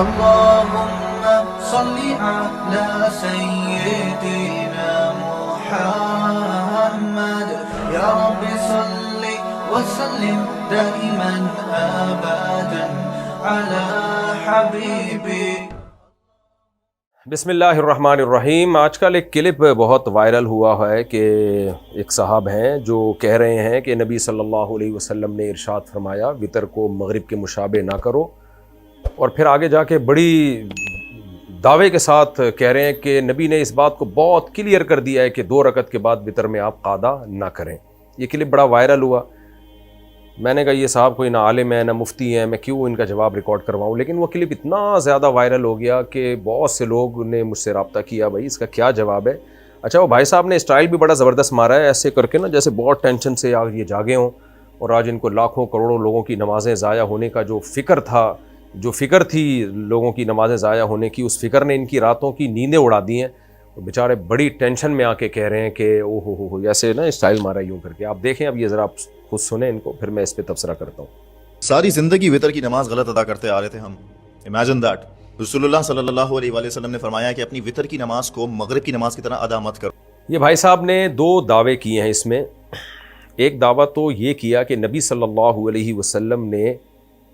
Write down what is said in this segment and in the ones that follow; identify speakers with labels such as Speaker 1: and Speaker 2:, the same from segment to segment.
Speaker 1: اللهم صل على سيدنا محمد يا رب صل وسلم دائما ابدا على حبيبي.
Speaker 2: بسم اللہ الرحمن الرحیم. آج کل ایک کلپ بہت وائرل ہوا ہے کہ ایک صاحب ہیں جو کہہ رہے ہیں کہ نبی صلی اللہ علیہ وسلم نے ارشاد فرمایا وطر کو مغرب کے مشابہ نہ کرو، اور پھر آگے جا کے بڑی دعوے کے ساتھ کہہ رہے ہیں کہ نبی نے اس بات کو بہت کلیئر کر دیا ہے کہ 2 رکعت کے بعد وطر میں آپ قعدہ نہ کریں. یہ کلپ بڑا وائرل ہوا. میں نے کہا یہ صاحب کوئی نہ عالم ہے نہ مفتی ہیں، میں کیوں ان کا جواب ریکارڈ کرواؤں. لیکن وہ کلپ اتنا زیادہ وائرل ہو گیا کہ بہت سے لوگ نے مجھ سے رابطہ کیا بھائی اس کا کیا جواب ہے. اچھا وہ بھائی صاحب نے اسٹائل بھی بڑا زبردست مارا ہے ایسے کر کے نا، جیسے بہت ٹینشن سے آج یہ جاگے ہوں اور آج ان کو لاکھوں کروڑوں لوگوں کی نمازیں ضائع ہونے کا جو فکر تھی لوگوں کی نمازیں ضائع ہونے کی، اس فکر نے ان کی راتوں کی نیندیں اڑا دی ہیں. بیچارے بڑی ٹینشن میں آ کے کہہ رہے ہیں کہ او ہو ایسے نا اسٹائل مارا یوں کر کے. آپ دیکھیں اب یہ ذرا آپ خود سنیں ان کو، پھر میں اس پہ تبصرہ کرتا ہوں.
Speaker 3: ساری زندگی وطر کی نماز غلط ادا کرتے آ رہے تھے ہم. امیجن دیٹ رسول اللہ صلی اللہ علیہ وآلہ وسلم نے فرمایا کہ اپنی وطر کی نماز کو مغرب کی نماز کی طرح ادا مت کرو.
Speaker 2: یہ بھائی صاحب نے 2 دعوے کیے ہیں اس میں. ایک دعویٰ تو یہ کیا کہ نبی صلی اللہ علیہ وسلم نے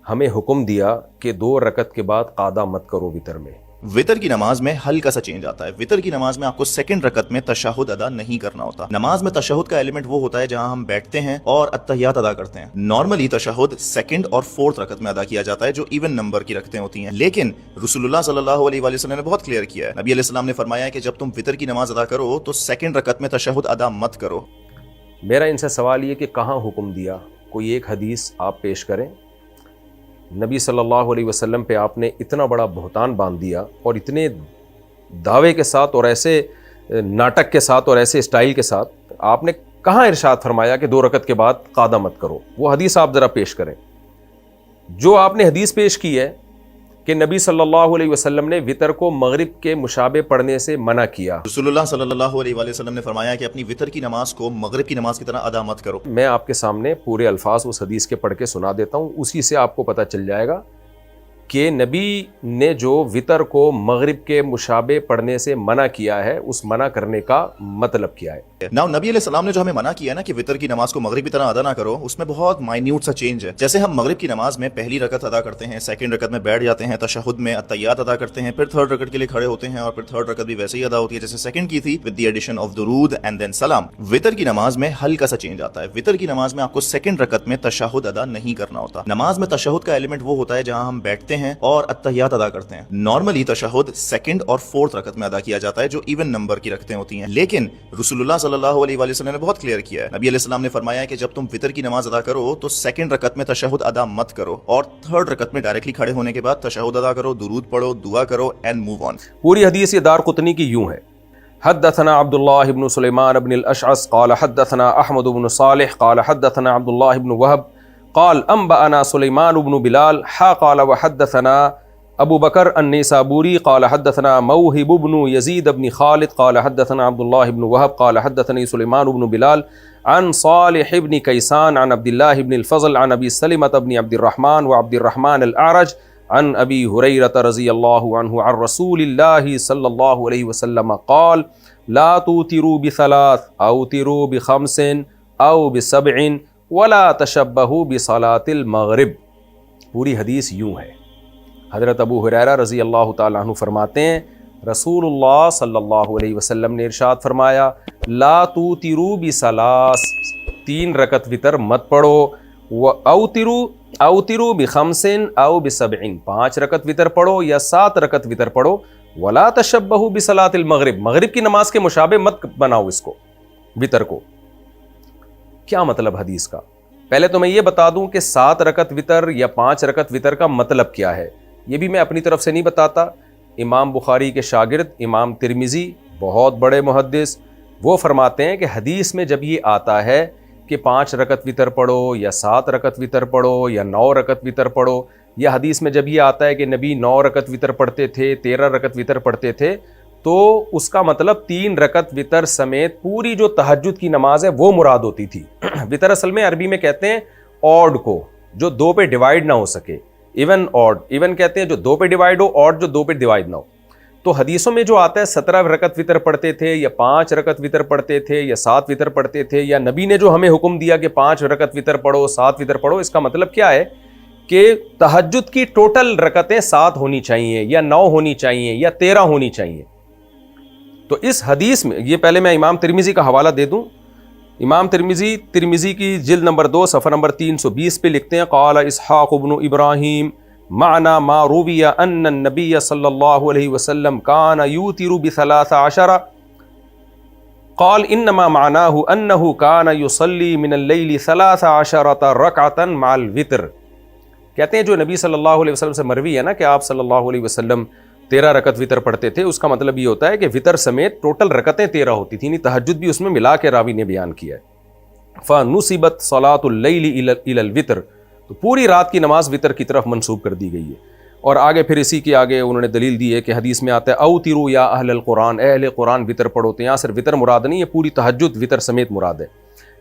Speaker 2: ہمیں حکم دیا کہ 2 رکعت کے بعد قعدہ مت کرو وطر میں.
Speaker 3: وطر کی نماز میں ہلکا سا چینج آتا ہے. وطر کی نماز میں آپ کو سیکنڈ رکعت میں تشہد ادا نہیں کرنا ہوتا. نماز میں تشہد کا ایلیمنٹ وہ ہوتا ہے جہاں ہم بیٹھتے ہیں اور التحیات ادا کرتے ہیں. نارملی تشہد سیکنڈ اور 4th رکعت میں ادا کیا جاتا ہے جو ایون نمبر کی رکعتیں ہوتی ہیں. لیکن رسول اللہ صلی اللہ علیہ وآلہ وسلم نے بہت کلیئر کیا ہے. نبی علیہ السلام نے فرمایا کہ جب تم وطر کی نماز ادا کرو تو سیکنڈ رکعت میں تشہد ادا مت کرو.
Speaker 2: میرا ان سے سوال یہ کہ کہاں حکم دیا؟ کوئی ایک حدیث آپ پیش کریں. نبی صلی اللہ علیہ وسلم پہ آپ نے اتنا بڑا بہتان باندھ دیا اور اتنے دعوے کے ساتھ اور ایسے ناٹک کے ساتھ اور ایسے اسٹائل کے ساتھ آپ نے کہاں ارشاد فرمایا کہ 2 رکعت کے بعد قعدہ مت کرو؟ وہ حدیث آپ ذرا پیش کریں. جو آپ نے حدیث پیش کی ہے کہ نبی صلی اللہ علیہ وسلم نے وطر کو مغرب کے مشابہ پڑھنے سے منع کیا.
Speaker 3: رسول اللہ صلی اللہ علیہ وآلہ وسلم نے فرمایا کہ اپنی وطر کی نماز کو مغرب کی نماز کی طرح ادا مت کرو.
Speaker 2: میں آپ کے سامنے پورے الفاظ اس حدیث کے پڑھ کے سنا دیتا ہوں، اسی سے آپ کو پتہ چل جائے گا کہ نبی نے جو وطر کو مغرب کے مشابہ پڑھنے سے منع کیا ہے اس منع کرنے کا مطلب کیا ہے.
Speaker 3: نبی علیہ السلام نے جو ہمیں منع کیا نا کہ وطر کی نماز کو مغرب کی طرح ادا نہ کرو، اس میں بہت مائنیوٹ سا چینج ہے. جیسے ہم مغرب کی نماز میں پہلی رکعت ادا کرتے ہیں، سیکنڈ رکعت میں بیٹھ جاتے ہیں، تشہد میں التحیات ادا کرتے ہیں، پھر 3rd رکعت کے لیے کھڑے ہوتے ہیں اور پھر 3rd رکعت بھی ویسے ہی ادا ہوتی ہے جیسے سیکنڈ کی تھی with the addition of درود and then سلام. وطر کی نماز میں ہلکا سا چینج آتا ہے. وطر کی نماز میں آپ کو سیکنڈ رکعت میں تشہد ادا نہیں کرنا ہوتا. نماز میں تشہد کا ایلیمنٹ وہ ہوتا ہے جہاں ہم بیٹھتے ہیں اور التحیات ادا کرتے ہیں. نارملی تشہد سیکنڈ اور 4th رکعت میں ادا کیا جاتا ہے جو ایون نمبر کی رکعتیں ہوتی ہیں. لیکن رسول اللہ صلی اللہ علیہ وآلہ وسلم نے بہت کلیئر کیا ہے. نبی علیہ السلام نے فرمایا کہ جب تم وطر کی نماز ادا کرو تو سیکنڈ رکعت میں تشہد ادا مت کرو اور 3rd رکعت میں ڈائریکٹلی کھڑے ہونے کے بعد تشہد ادا کرو، درود پڑھو، دعا کرو اینڈ موو آن.
Speaker 2: پوری حدیث یہ دارقطنی کی یوں ہے. حدثنا عبد الله بن سليمان بن الاشعث قال حدثنا احمد بن صالح قال حدثنا عبد الله بن وهب قال انبأنا سليمان بن بلال قال وحدثنا ابو بکر النیسابوری قال حدثنا موهب بن یزید بن خالد قال حدثنا عبد الله بن وهب قال حدثني سليمان بن بلال عن صالح بن كيسان عن عبد الله بن الفضل عن ابي سلمة بن عبد الرحمن وعبد الرحمن الاعرج عن ابي هريرة رضي الله عنه عن رسول الله صلى الله عليه وسلم قال لا توتروا بثلاث اوتروا بخمس او بسبع ولا تشبهوا بصلاة المغرب. پوری حدیث یوں ہے. حضرت ابو ہریرہ رضی اللہ تعالیٰ عنہ فرماتے ہیں رسول اللہ صلی اللہ علیہ وسلم نے ارشاد فرمایا لا توتروا بثلاث، 3 رکعت وطر مت پڑھو، اوتروا بخمس او بسبع، 5 رکعت وطر پڑھو یا 7 رکعت وطر پڑھو. ولا تشبہوا بصلاۃ المغرب، مغرب کی نماز کے مشابہ مت بناؤ اس کو وطر کو. کیا مطلب حدیث کا؟ پہلے تو میں یہ بتا دوں کہ 7 رکعت وطر یا 5 رکعت وطر کا مطلب کیا ہے. یہ بھی میں اپنی طرف سے نہیں بتاتا. امام بخاری کے شاگرد امام ترمذی بہت بڑے محدث، وہ فرماتے ہیں کہ حدیث میں جب یہ آتا ہے کہ 5 رکعت وطر پڑھو یا 7 رکعت وطر پڑھو یا 9 رکعت وطر پڑھو، یا حدیث میں جب یہ آتا ہے کہ نبی 9 رکعت وطر پڑھتے تھے، 13 رکعت وطر پڑھتے تھے، تو اس کا مطلب 3 رکعت وطر سمیت پوری جو تہجد کی نماز ہے وہ مراد ہوتی تھی. وطر اصل میں عربی میں کہتے ہیں اوڈ کو، جو 2 پہ ڈیوائیڈ نہ ہو سکے. ایون آڈ، ایون کہتے ہیں جو 2 پہ ڈیوائڈ ہو، آڈ جو 2 پہ ڈیوائڈ نہ ہو. تو حدیثوں میں جو آتا ہے 17 رکعت وطر پڑھتے تھے یا 5 رکعت وطر پڑھتے تھے یا 7 وطر پڑھتے تھے، یا نبی نے جو ہمیں حکم دیا کہ 5 رکعت وطر پڑھو 7 وطر پڑھو، اس کا مطلب کیا ہے کہ تہجد کی ٹوٹل رکعتیں 7 ہونی چاہیے یا 9 ہونی چاہیے یا 13 ہونی چاہیے. تو اس حدیث میں یہ پہلے میں امام ترمذی کا حوالہ دے دوں. امام ترمذی کی جلد نمبر 2 صفحہ نمبر 320 پہ لکھتے ہیں قال اسحاق بن ابراہیم معنی ما روی ان النبی صلی اللہ علیہ وسلم کان یوتر ب13 قال انما معناه انه کان یصلی من اللیل 13 رکعتا مع الوتر. کہتے ہیں جو نبی صلی اللہ علیہ وسلم سے مروی ہے نا کہ آپ صلی اللہ علیہ وسلم 13 رکعت وطر پڑھتے تھے، اس کا مطلب یہ ہوتا ہے کہ وطر سمیت ٹوٹل رکعتیں 13 ہوتی تھیں، یعنی تہجد بھی اس میں ملا کے راوی نے بیان کیا ہے. فَنُصِبَتْ صَلَاةُ اللَّيْلِ إِلَى الْوِتْرِ، تو پوری رات کی نماز وطر کی طرف منسوب کر دی گئی ہے. اور آگے پھر اسی کے آگے انہوں نے دلیل دی ہے کہ حدیث میں آتا ہے اوتروا یا اہل القرآن، اے اہل قرآن وطر پڑھو. تو یہاں صرف وطر مراد نہیں ہے، پوری تہجد وطر سمیت مراد ہے.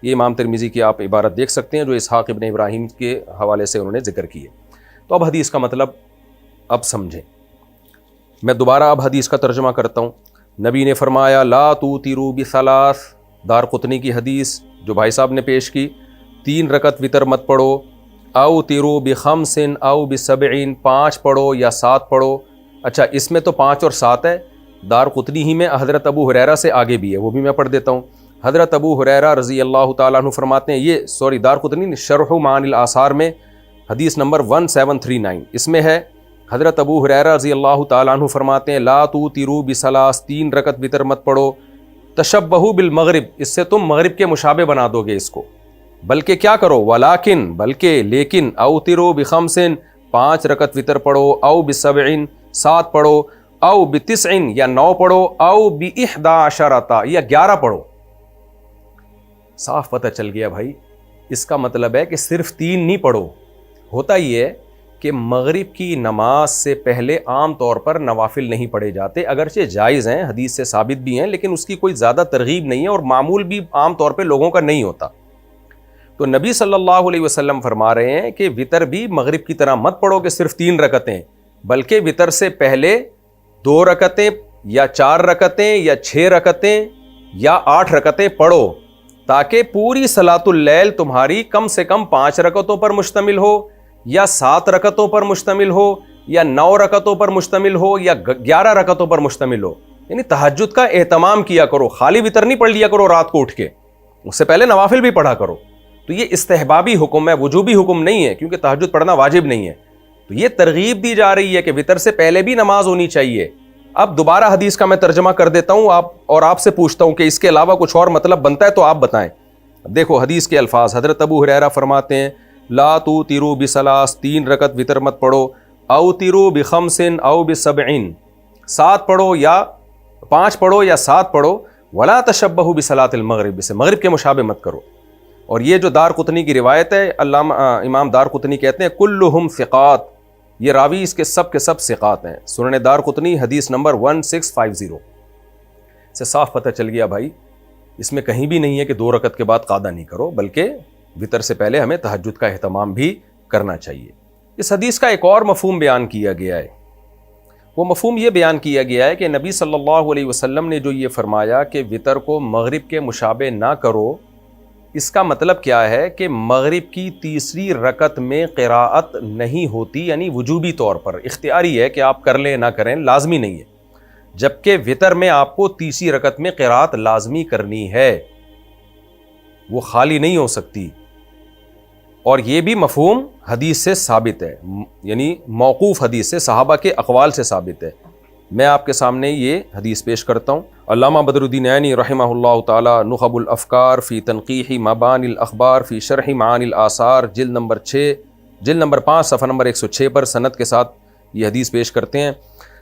Speaker 2: یہ امام ترمذی کی آپ عبارت دیکھ سکتے ہیں جو اسحاق ابن ابراہیم کے حوالے سے انہوں نے ذکر کی ہے. تو اب حدیث کا مطلب اب سمجھیں. میں دوبارہ اب حدیث کا ترجمہ کرتا ہوں. نبی نے فرمایا لا توتروا بثلاث، دارقطنی کی حدیث جو بھائی صاحب نے پیش کی، 3 رکعت وطر مت پڑھو. اوتروا بخمس او بسبع، 5 پڑھو یا 7 پڑھو. اچھا اس میں تو 5 اور 7 ہے، دارقطنی ہی میں حضرت ابو ہریرہ سے آگے بھی ہے، وہ بھی میں پڑھ دیتا ہوں. حضرت ابو ہریرہ رضی اللہ تعالیٰ عنہ فرماتے ہیں، یہ دارقطنی شرح معانی الآثار میں حدیث نمبر 1739 اس میں ہے. حضرت ابو ہریرہ رضی اللہ تعالیٰ عنہ فرماتے ہیں لا توتروا بثلاث، 3 رکعت وطر مت پڑھو. تشبہوا بالمغرب، اس سے تم مغرب کے مشابہ بنا دو گے اس کو. بلکہ کیا کرو ولیکن، بلکہ لیکن اوتروا بخمس، 5 رکعت وطر پڑھو. او بسبع، 7 پڑھو. او بتسع، یا 9 پڑھو. او ب11 یا 11 پڑھو. صاف پتہ چل گیا بھائی، اس کا مطلب ہے کہ صرف 3 نہیں پڑھو. ہوتا یہ ہے کہ مغرب کی نماز سے پہلے عام طور پر نوافل نہیں پڑھے جاتے، اگرچہ جائز ہیں، حدیث سے ثابت بھی ہیں، لیکن اس کی کوئی زیادہ ترغیب نہیں ہے اور معمول بھی عام طور پہ لوگوں کا نہیں ہوتا. تو نبی صلی اللہ علیہ وسلم فرما رہے ہیں کہ وطر بھی مغرب کی طرح مت پڑھو کہ صرف 3 رکعتیں، بلکہ وطر سے پہلے 2 رکعتیں یا 4 رکعتیں یا 6 رکعتیں یا 8 رکعتیں پڑھو، تاکہ پوری صلاۃ اللیل تمہاری کم سے کم 5 رکعتوں پر مشتمل ہو یا 7 رکعتوں پر مشتمل ہو یا 9 رکعتوں پر مشتمل ہو یا 11 رکعتوں پر مشتمل ہو. یعنی تہجد کا اہتمام کیا کرو، خالی وطر نہیں پڑھ لیا کرو رات کو اٹھ کے، اس سے پہلے نوافل بھی پڑھا کرو. تو یہ استحبابی حکم ہے، وجوبی حکم نہیں ہے، کیونکہ تہجد پڑھنا واجب نہیں ہے. تو یہ ترغیب دی جا رہی ہے کہ وطر سے پہلے بھی نماز ہونی چاہیے. اب دوبارہ حدیث کا میں ترجمہ کر دیتا ہوں آپ سے پوچھتا ہوں کہ اس کے علاوہ کچھ اور مطلب بنتا ہے تو آپ بتائیں. دیکھو حدیث کے الفاظ، حضرت ابو ہریرہ فرماتے ہیں لا توتروا بثلاث، 3 رکعت وطر مت پڑھو. اوتروا بخمس او بسبع، 7 پڑھو یا 5 پڑھو یا 7 پڑھو. ولا تشبہوا بصلاۃ المغرب، اسے مغرب کے مشابہ مت کرو. اور یہ جو دارقطنی کی روایت ہے، علامہ امام دارقطنی کہتے ہیں کلہم ثقات، یہ راوی اس کے سب ثقات ہیں. سنن دارقطنی حدیث نمبر 1650 سے صاف پتہ چل گیا بھائی، اس میں کہیں بھی نہیں ہے کہ 2 رکعت کے بعد قعدہ نہیں کرو، بلکہ وطر سے پہلے ہمیں تہجد کا اہتمام بھی کرنا چاہیے. اس حدیث کا ایک اور مفہوم بیان کیا گیا ہے. وہ مفہوم یہ بیان کیا گیا ہے کہ نبی صلی اللہ علیہ وسلم نے جو یہ فرمایا کہ وطر کو مغرب کے مشابہ نہ کرو، اس کا مطلب کیا ہے کہ مغرب کی تیسری رکعت میں قراءت نہیں ہوتی، یعنی وجوبی طور پر اختیاری ہے کہ آپ کر لیں نہ کریں، لازمی نہیں ہے. جبکہ وطر میں آپ کو تیسری رکعت میں قراءت لازمی کرنی ہے، وہ خالی نہیں ہو سکتی. اور یہ بھی مفہوم حدیث سے ثابت ہے، یعنی موقوف حدیث سے، صحابہ کے اقوال سے ثابت ہے. میں آپ کے سامنے یہ حدیث پیش کرتا ہوں. علامہ بدر الدین عینی رحمہ اللہ تعالی نخب الافکار فی تنقیح مبانی الاخبار فی شرح معانی الآثار جلد نمبر 5 صفحہ نمبر 106 پر سند کے ساتھ یہ حدیث پیش کرتے ہیں.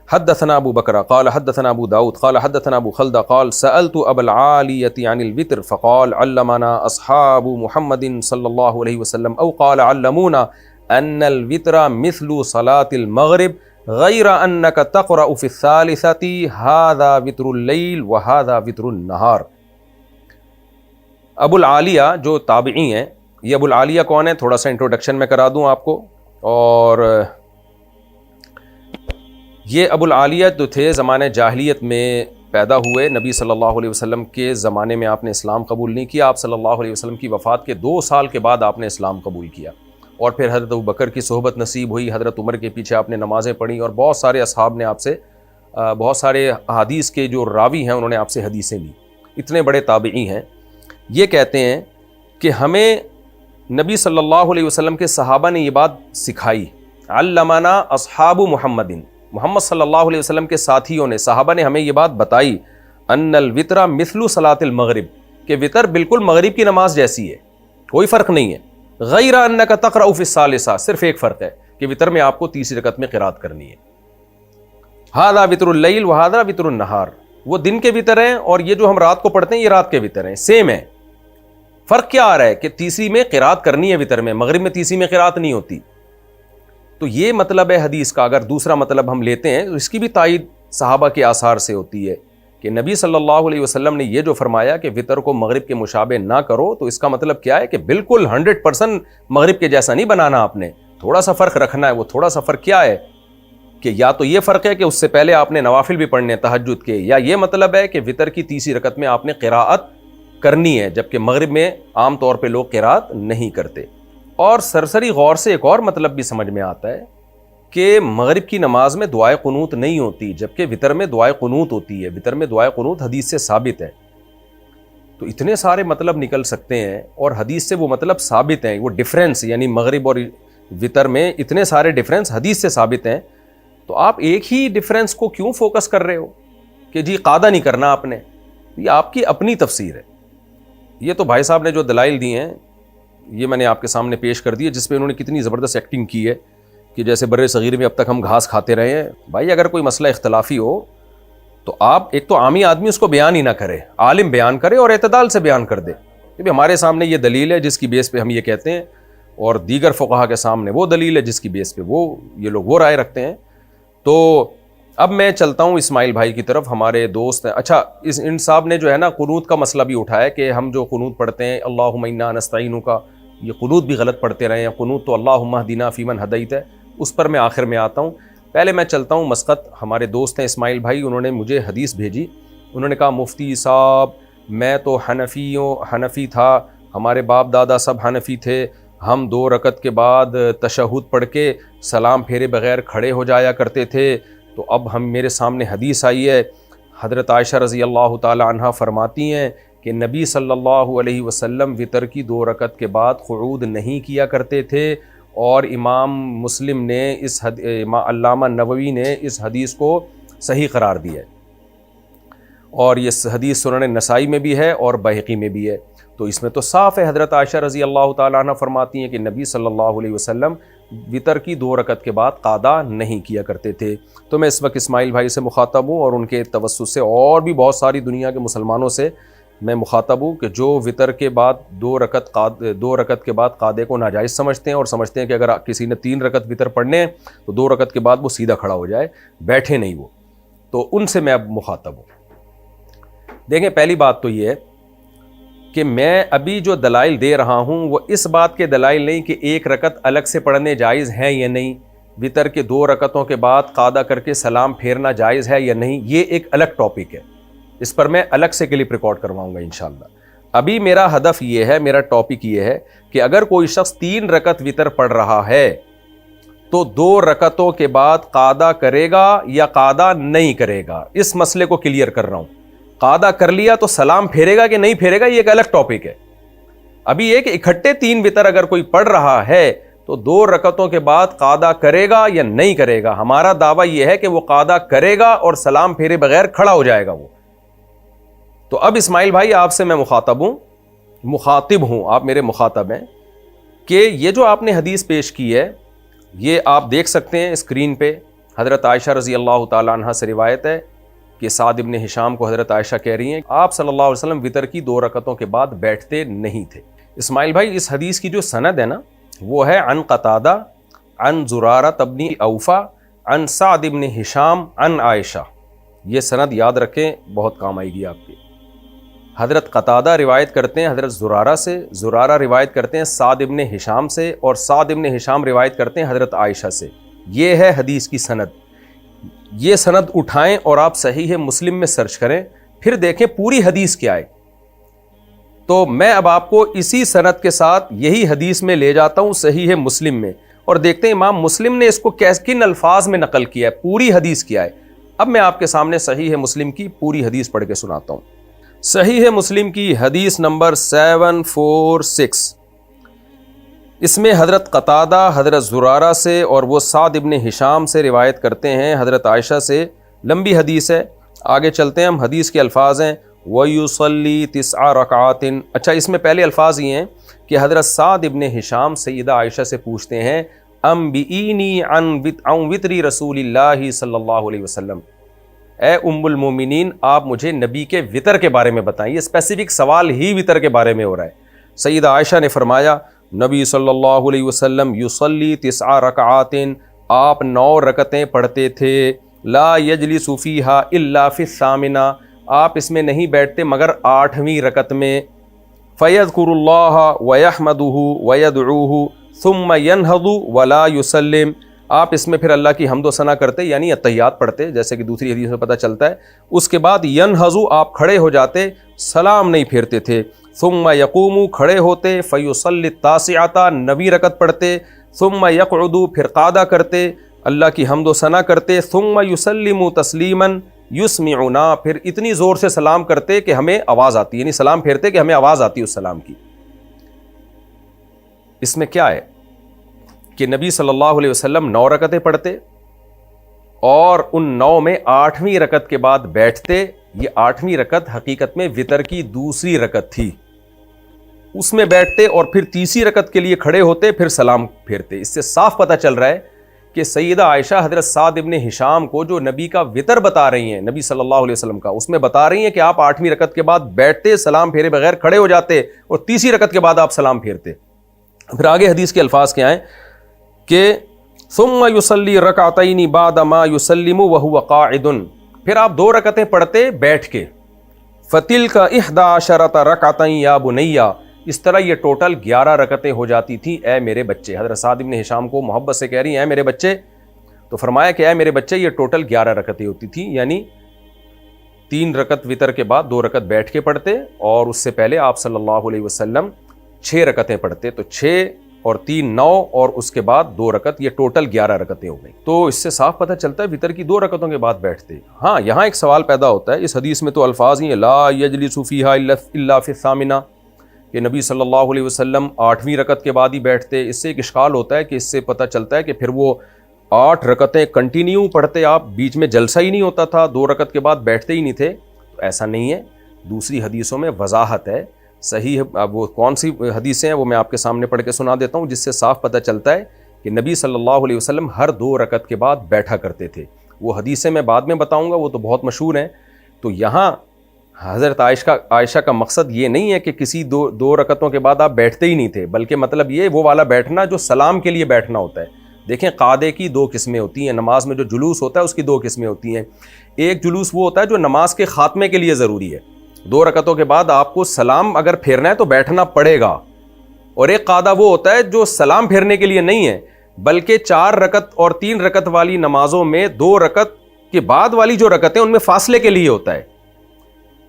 Speaker 2: حدثنا ابو بکر قال حدثنا ابو داود قال حدثنا ابو خلدہ قال سألت ابا العالیة عن الوتر فقال علمنا اصحاب محمد صلی اللہ علیہ وسلم او قال علمونا ان الوتر مثل صلاة المغرب غیر انک تقرأ فی الثالثة هذا وتر اللیل وهذا وتر النہار. ابو العالیہ جو تابعی ہیں، یہ ابو العالیہ کون ہے تھوڑا سا انٹروڈکشن میں کرا دوں آپ کو. اور یہ ابو العالیہ جو تھے زمانے جاہلیت میں پیدا ہوئے، نبی صلی اللہ علیہ وسلم کے زمانے میں آپ نے اسلام قبول نہیں کیا، آپ صلی اللہ علیہ وسلم کی وفات کے 2 سال کے بعد آپ نے اسلام قبول کیا، اور پھر حضرت ابوبکر کی صحبت نصیب ہوئی، حضرت عمر کے پیچھے آپ نے نمازیں پڑھی، اور بہت سارے اصحاب نے آپ سے بہت سارے حدیث کے جو راوی ہیں انہوں نے آپ سے حدیثیں لی، اتنے بڑے تابعی ہیں۔ یہ کہتے ہیں کہ ہمیں نبی صلی اللہ علیہ وسلم کے صحابہ نے یہ بات سکھائی، علمنا اصحاب محمد، محمد صلی اللہ علیہ وسلم کے ساتھیوں نے، صحابہ نے ہمیں یہ بات بتائی، ان الوتر مثل صلاۃ المغرب، کہ وتر بالکل مغرب کی نماز جیسی ہے، کوئی فرق نہیں ہے، غیر انک تقرأ فی الثالثہ، صرف ایک فرق ہے کہ وتر میں آپ کو تیسری رکعت میں قرات کرنی ہے، ھذا وتر اللیل وھذا وتر النہار، وہ دن کے وتر ہیں اور یہ جو ہم رات کو پڑھتے ہیں یہ رات کے وتر ہیں، سیم ہے۔ فرق کیا آ رہا ہے کہ تیسری میں قرات کرنی ہے وتر میں، مغرب میں تیسری میں قرات نہیں ہوتی۔ تو یہ مطلب ہے حدیث کا۔ اگر دوسرا مطلب ہم لیتے ہیں تو اس کی بھی تائید صحابہ کے آثار سے ہوتی ہے کہ نبی صلی اللہ علیہ وسلم نے یہ جو فرمایا کہ وتر کو مغرب کے مشابہ نہ کرو، تو اس کا مطلب کیا ہے کہ بالکل 100% مغرب کے جیسا نہیں بنانا، آپ نے تھوڑا سا فرق رکھنا ہے۔ وہ تھوڑا سا فرق کیا ہے کہ یا تو یہ فرق ہے کہ اس سے پہلے آپ نے نوافل بھی پڑھنے تہجد کے، یا یہ مطلب ہے کہ وتر کی تیسری رکعت میں آپ نے قراءت کرنی ہے، جبکہ مغرب میں عام طور پہ لوگ قراءت نہیں کرتے۔ اور سرسری غور سے ایک اور مطلب بھی سمجھ میں آتا ہے کہ مغرب کی نماز میں دعائے قنوت نہیں ہوتی، جبکہ وتر میں دعائے قنوت ہوتی ہے، وتر میں دعائے قنوت حدیث سے ثابت ہے۔ تو اتنے سارے مطلب نکل سکتے ہیں، اور حدیث سے وہ مطلب ثابت ہیں، وہ ڈفرینس یعنی مغرب اور وتر میں اتنے سارے ڈفرینس حدیث سے ثابت ہیں، تو آپ ایک ہی ڈفرینس کو کیوں فوکس کر رہے ہو کہ جی قاعدہ نہیں کرنا آپ نے؟ یہ آپ کی اپنی تفسیر ہے۔ یہ تو بھائی صاحب نے جو دلائل دی ہیں یہ میں نے آپ کے سامنے پیش کر دی ہے، جس پہ انہوں نے کتنی زبردست ایکٹنگ کی ہے کہ جیسے بر صغیر میں اب تک ہم گھاس کھاتے رہے ہیں۔ بھائی اگر کوئی مسئلہ اختلافی ہو تو آپ ایک تو عامی آدمی اس کو بیان ہی نہ کرے، عالم بیان کرے اور اعتدال سے بیان کر دے کہ ہمارے سامنے یہ دلیل ہے جس کی بیس پہ ہم یہ کہتے ہیں، اور دیگر فقہا کے سامنے وہ دلیل ہے جس کی بیس پہ یہ لوگ وہ رائے رکھتے ہیں۔ تو اب میں چلتا ہوں اسماعیل بھائی کی طرف، ہمارے دوست ہیں۔ اچھا، ان صاحب نے جو ہے نا قنوت کا مسئلہ بھی اٹھایا کہ ہم جو قنوت پڑھتے ہیں اللہم انا نستعینک کا، یہ قنوت بھی غلط پڑھتے رہے ہیں، قنوت تو اللہم اہدنا فیمن ہدیت ہے، اس پر میں آخر میں آتا ہوں۔ پہلے میں چلتا ہوں مسقط، ہمارے دوست ہیں اسماعیل بھائی، انہوں نے مجھے حدیث بھیجی، انہوں نے کہا مفتی صاحب میں تو حنفی تھا، ہمارے باپ دادا سب حنفی تھے، ہم 2 رکعت کے بعد تشہد پڑھ کے سلام پھیرے بغیر کھڑے ہو جایا کرتے تھے، تو اب میرے سامنے حدیث آئی ہے، حضرت عائشہ رضی اللہ تعالی عنہا فرماتی ہیں کہ نبی صلی اللہ علیہ وسلم وتر کی 2 رکعت کے بعد قعود نہیں کیا کرتے تھے، اور امام مسلم نے علامہ نووی نے اس حدیث کو صحیح قرار دیا ہے، اور یہ حدیث سنن نسائی میں بھی ہے اور بہقی میں بھی ہے۔ تو اس میں تو صاف ہے، حضرت عائشہ رضی اللہ تعالیٰ عنہ فرماتی ہیں کہ نبی صلی اللہ علیہ وسلم وتر کی 2 رکعت کے بعد قاعدہ نہیں کیا کرتے تھے۔ تو میں اس وقت اسماعیل بھائی سے مخاطب ہوں، اور ان کے توسط سے اور بھی بہت ساری دنیا کے مسلمانوں سے میں مخاطب ہوں کہ جو وتر کے بعد 2 رکعت کے بعد قاعدے کو ناجائز سمجھتے ہیں، اور سمجھتے ہیں کہ اگر کسی نے 3 رکعت وتر پڑھنے ہیں تو 2 رکعت کے بعد وہ سیدھا کھڑا ہو جائے، بیٹھے نہیں وہ، تو ان سے میں اب مخاطب ہوں۔ دیکھیں، پہلی بات تو یہ ہے کہ میں ابھی جو دلائل دے رہا ہوں وہ اس بات کے دلائل نہیں کہ 1 رکعت الگ سے پڑھنے جائز ہیں یا نہیں، وتر کے 2 رکعتوں کے بعد قاعدہ کر کے سلام پھیرنا جائز ہے یا نہیں، یہ ایک الگ ٹاپک ہے، اس پر میں الگ سے کلپ ریکارڈ کرواؤں گا انشاءاللہ۔ ابھی میرا ہدف یہ ہے، میرا ٹاپک یہ ہے کہ اگر کوئی شخص 3 رکعت وتر پڑھ رہا ہے تو 2 رکعتوں کے بعد قاعدہ کرے گا یا قاعدہ نہیں کرے گا، اس مسئلے کو کلیئر کر رہا ہوں۔ قاعدہ کر لیا تو سلام پھیرے گا کہ نہیں پھیرے گا، یہ ایک الگ ٹاپک ہے۔ ابھی یہ کہ اکٹھے 3 وتر اگر کوئی پڑھ رہا ہے تو 2 رکعتوں کے بعد قاعدہ کرے گا یا نہیں کرے گا۔ ہمارا دعویٰ یہ ہے کہ وہ قاعدہ کرے گا اور سلام پھیرے بغیر کھڑا ہو جائے گا وہ۔ تو اب اسماعیل بھائی آپ سے میں مخاطب ہوں، آپ میرے مخاطب ہیں کہ یہ جو آپ نے حدیث پیش کی ہے یہ آپ دیکھ سکتے ہیں اسکرین پہ، حضرت عائشہ رضی اللہ تعالیٰ عنہ سے روایت ہے کہ سعد ابن ہشام کو حضرت عائشہ کہہ رہی ہیں آپ صلی اللہ علیہ وسلم وتر کی 2 رکعتوں کے بعد بیٹھتے نہیں تھے۔ اسماعیل بھائی اس حدیث کی جو سند ہے نا وہ ہے عن قتادہ عن زرارہ بن اوفا عن سعد ابن ہشام عن عائشہ۔ یہ سند یاد رکھیں، بہت کام آئے گی آپ کے۔ حضرت قتادہ روایت کرتے ہیں حضرت زرارہ سے، زرارہ روایت کرتے ہیں سعد ابن ہشام سے، اور سعد ابن ہشام روایت کرتے ہیں حضرت عائشہ سے۔ یہ ہے حدیث کی سند۔ یہ سند اٹھائیں اور آپ صحیح مسلم میں سرچ کریں، پھر دیکھیں پوری حدیث کیا ہے۔ تو میں اب آپ کو اسی سند کے ساتھ یہی حدیث میں لے جاتا ہوں صحیح مسلم میں، اور دیکھتے ہیں امام مسلم نے اس کو کن الفاظ میں نقل کیا ہے، پوری حدیث کیا ہے۔ اب میں آپ کے سامنے صحیح مسلم کی پوری حدیث پڑھ کے سناتا ہوں۔ صحیح مسلم کی حدیث نمبر 746، اس میں حضرت قتادہ حضرت زرارہ سے اور وہ سعد ابن ہشام سے روایت کرتے ہیں حضرت عائشہ سے، لمبی حدیث ہے۔ آگے چلتے ہیں ہم، حدیث کے الفاظ ہیں وَيُصَلِّي 9 رَكَعَاتٍ۔ اچھا، اس میں پہلے الفاظ یہ ہیں کہ حضرت سعد ابن ہشام سیدہ عائشہ سے پوچھتے ہیں انبئینی عن وطری رسول اللہ صلی اللہ علیہ وسلم، اے ام المومنین آپ مجھے نبی کے وطر کے بارے میں بتائیں۔ یہ اسپیسیفک سوال ہی وطر کے بارے میں ہو رہا ہے۔ سیدہ عائشہ نے فرمایا نبی صلی اللہ علیہ وسلم یصلی 9 رکعات، آپ 9 رکعتیں پڑھتے تھے، لا یجلس فیہا الا فی الثامنہ، آپ اس میں نہیں بیٹھتے مگر 8ویں رکعت میں، فیذکر اللہ ویحمدہ ویدعوہ ثم ینہض ولا یسلم، آپ اس میں پھر اللہ کی حمد و ثنا کرتے یعنی التحیات پڑھتے، جیسے کہ دوسری حدیث میں پتہ چلتا ہے۔ اس کے بعد ینہض، آپ کھڑے ہو جاتے، سلام نہیں پھیرتے تھے، ثم یقوم، کھڑے ہوتے، فیصلی التاسعۃ، 9ویں رکعت پڑھتے، ثم یقعد، پھر قعدہ کرتے، اللہ کی حمد و ثنا کرتے، ثم یسلم تسلیما یسمعنا، پھر اتنی زور سے سلام کرتے کہ ہمیں آواز آتی، یعنی سلام پھیرتے کہ ہمیں آواز آتی اس سلام کی۔ اس میں کیا ہے کہ نبی صلی اللہ علیہ وسلم 9 رکعتیں پڑھتے اور ان 9 میں 8ویں رکعت کے بعد بیٹھتے۔ یہ 8ویں رکعت حقیقت میں وتر کی دوسری رکعت تھی، اس میں بیٹھتے اور پھر تیسری رکعت کے لیے کھڑے ہوتے، پھر سلام پھیرتے۔ اس سے صاف پتہ چل رہا ہے کہ سیدہ عائشہ حضرت سعد ابن ہشام کو جو نبی کا وتر بتا رہی ہیں، نبی صلی اللہ علیہ وسلم کا، اس میں بتا رہی ہیں کہ آپ 8ویں رکعت کے بعد بیٹھتے، سلام پھیرے بغیر کھڑے ہو جاتے اور تیسری رکعت کے بعد آپ سلام پھیرتے۔ پھر آگے حدیث کے الفاظ کیا ہیں کہ ثم یصلی رکعتین بعد ما یسلم وهو قاعد، پھر آپ 2 رکعتیں پڑھتے بیٹھ کے، فتلک 11 رکعۃ یا بنی، اس طرح یہ ٹوٹل 11 رکعتیں ہو جاتی تھیں اے میرے بچے۔ حضرت سعد بن ہشام کو محبت سے کہہ رہی ہیں اے میرے بچے، تو فرمایا کہ اے میرے بچے یہ ٹوٹل 11 رکعتیں ہوتی تھیں، یعنی 3 رکعت وتر کے بعد 2 رکعت بیٹھ کے پڑھتے، اور اس سے پہلے آپ صلی اللہ علیہ وسلم 6 رکعتیں پڑھتے، تو 6 اور 3 9 اور اس کے بعد 2 رکعت، یہ ٹوٹل 11 رکعتیں ہو گئی۔ تو اس سے صاف پتہ چلتا ہے وتر کی 2 رکعتوں کے بعد بیٹھتے۔ ہاں، یہاں ایک سوال پیدا ہوتا ہے، اس حدیث میں تو الفاظ ہی ہیں لا یجلس فیہا الا فی الثامنہ، کہ نبی صلی اللہ علیہ وسلم 8ویں رکعت کے بعد ہی بیٹھتے۔ اس سے ایک اشکال ہوتا ہے کہ اس سے پتہ چلتا ہے کہ پھر وہ 8 رکعتیں کنٹینیو پڑھتے، آپ بیچ میں جلسہ ہی نہیں ہوتا تھا، 2 رکعت کے بعد بیٹھتے ہی نہیں تھے، تو ایسا نہیں ہے۔ دوسری حدیثوں میں وضاحت ہے، صحیح اب وہ کون سی حدیثیں ہیں وہ میں آپ کے سامنے پڑھ کے سنا دیتا ہوں، جس سے صاف پتہ چلتا ہے کہ نبی صلی اللہ علیہ وسلم ہر 2 رکعت کے بعد بیٹھا کرتے تھے۔ وہ حدیثیں میں بعد میں بتاؤں گا، وہ تو بہت مشہور ہیں۔ تو یہاں حضرت عائشہ کا مقصد یہ نہیں ہے کہ کسی 2 رکعتوں کے بعد آپ بیٹھتے ہی نہیں تھے، بلکہ مطلب یہ وہ والا بیٹھنا جو سلام کے لیے بیٹھنا ہوتا ہے۔ دیکھیں، قعدے کی 2 قسمیں ہوتی ہیں، نماز میں جو جلوس ہوتا ہے اس کی 2 قسمیں ہوتی ہیں۔ ایک جلوس وہ ہوتا ہے جو نماز کے خاتمے کے لیے ضروری ہے، 2 رکعتوں کے بعد آپ کو سلام اگر پھیرنا ہے تو بیٹھنا پڑے گا، اور ایک قعدہ وہ ہوتا ہے جو سلام پھیرنے کے لیے نہیں ہے، بلکہ 4 رکعت اور 3 رکعت والی نمازوں میں 2 رکعت کے بعد والی جو رکعتیں ان میں فاصلے کے لیے ہوتا ہے۔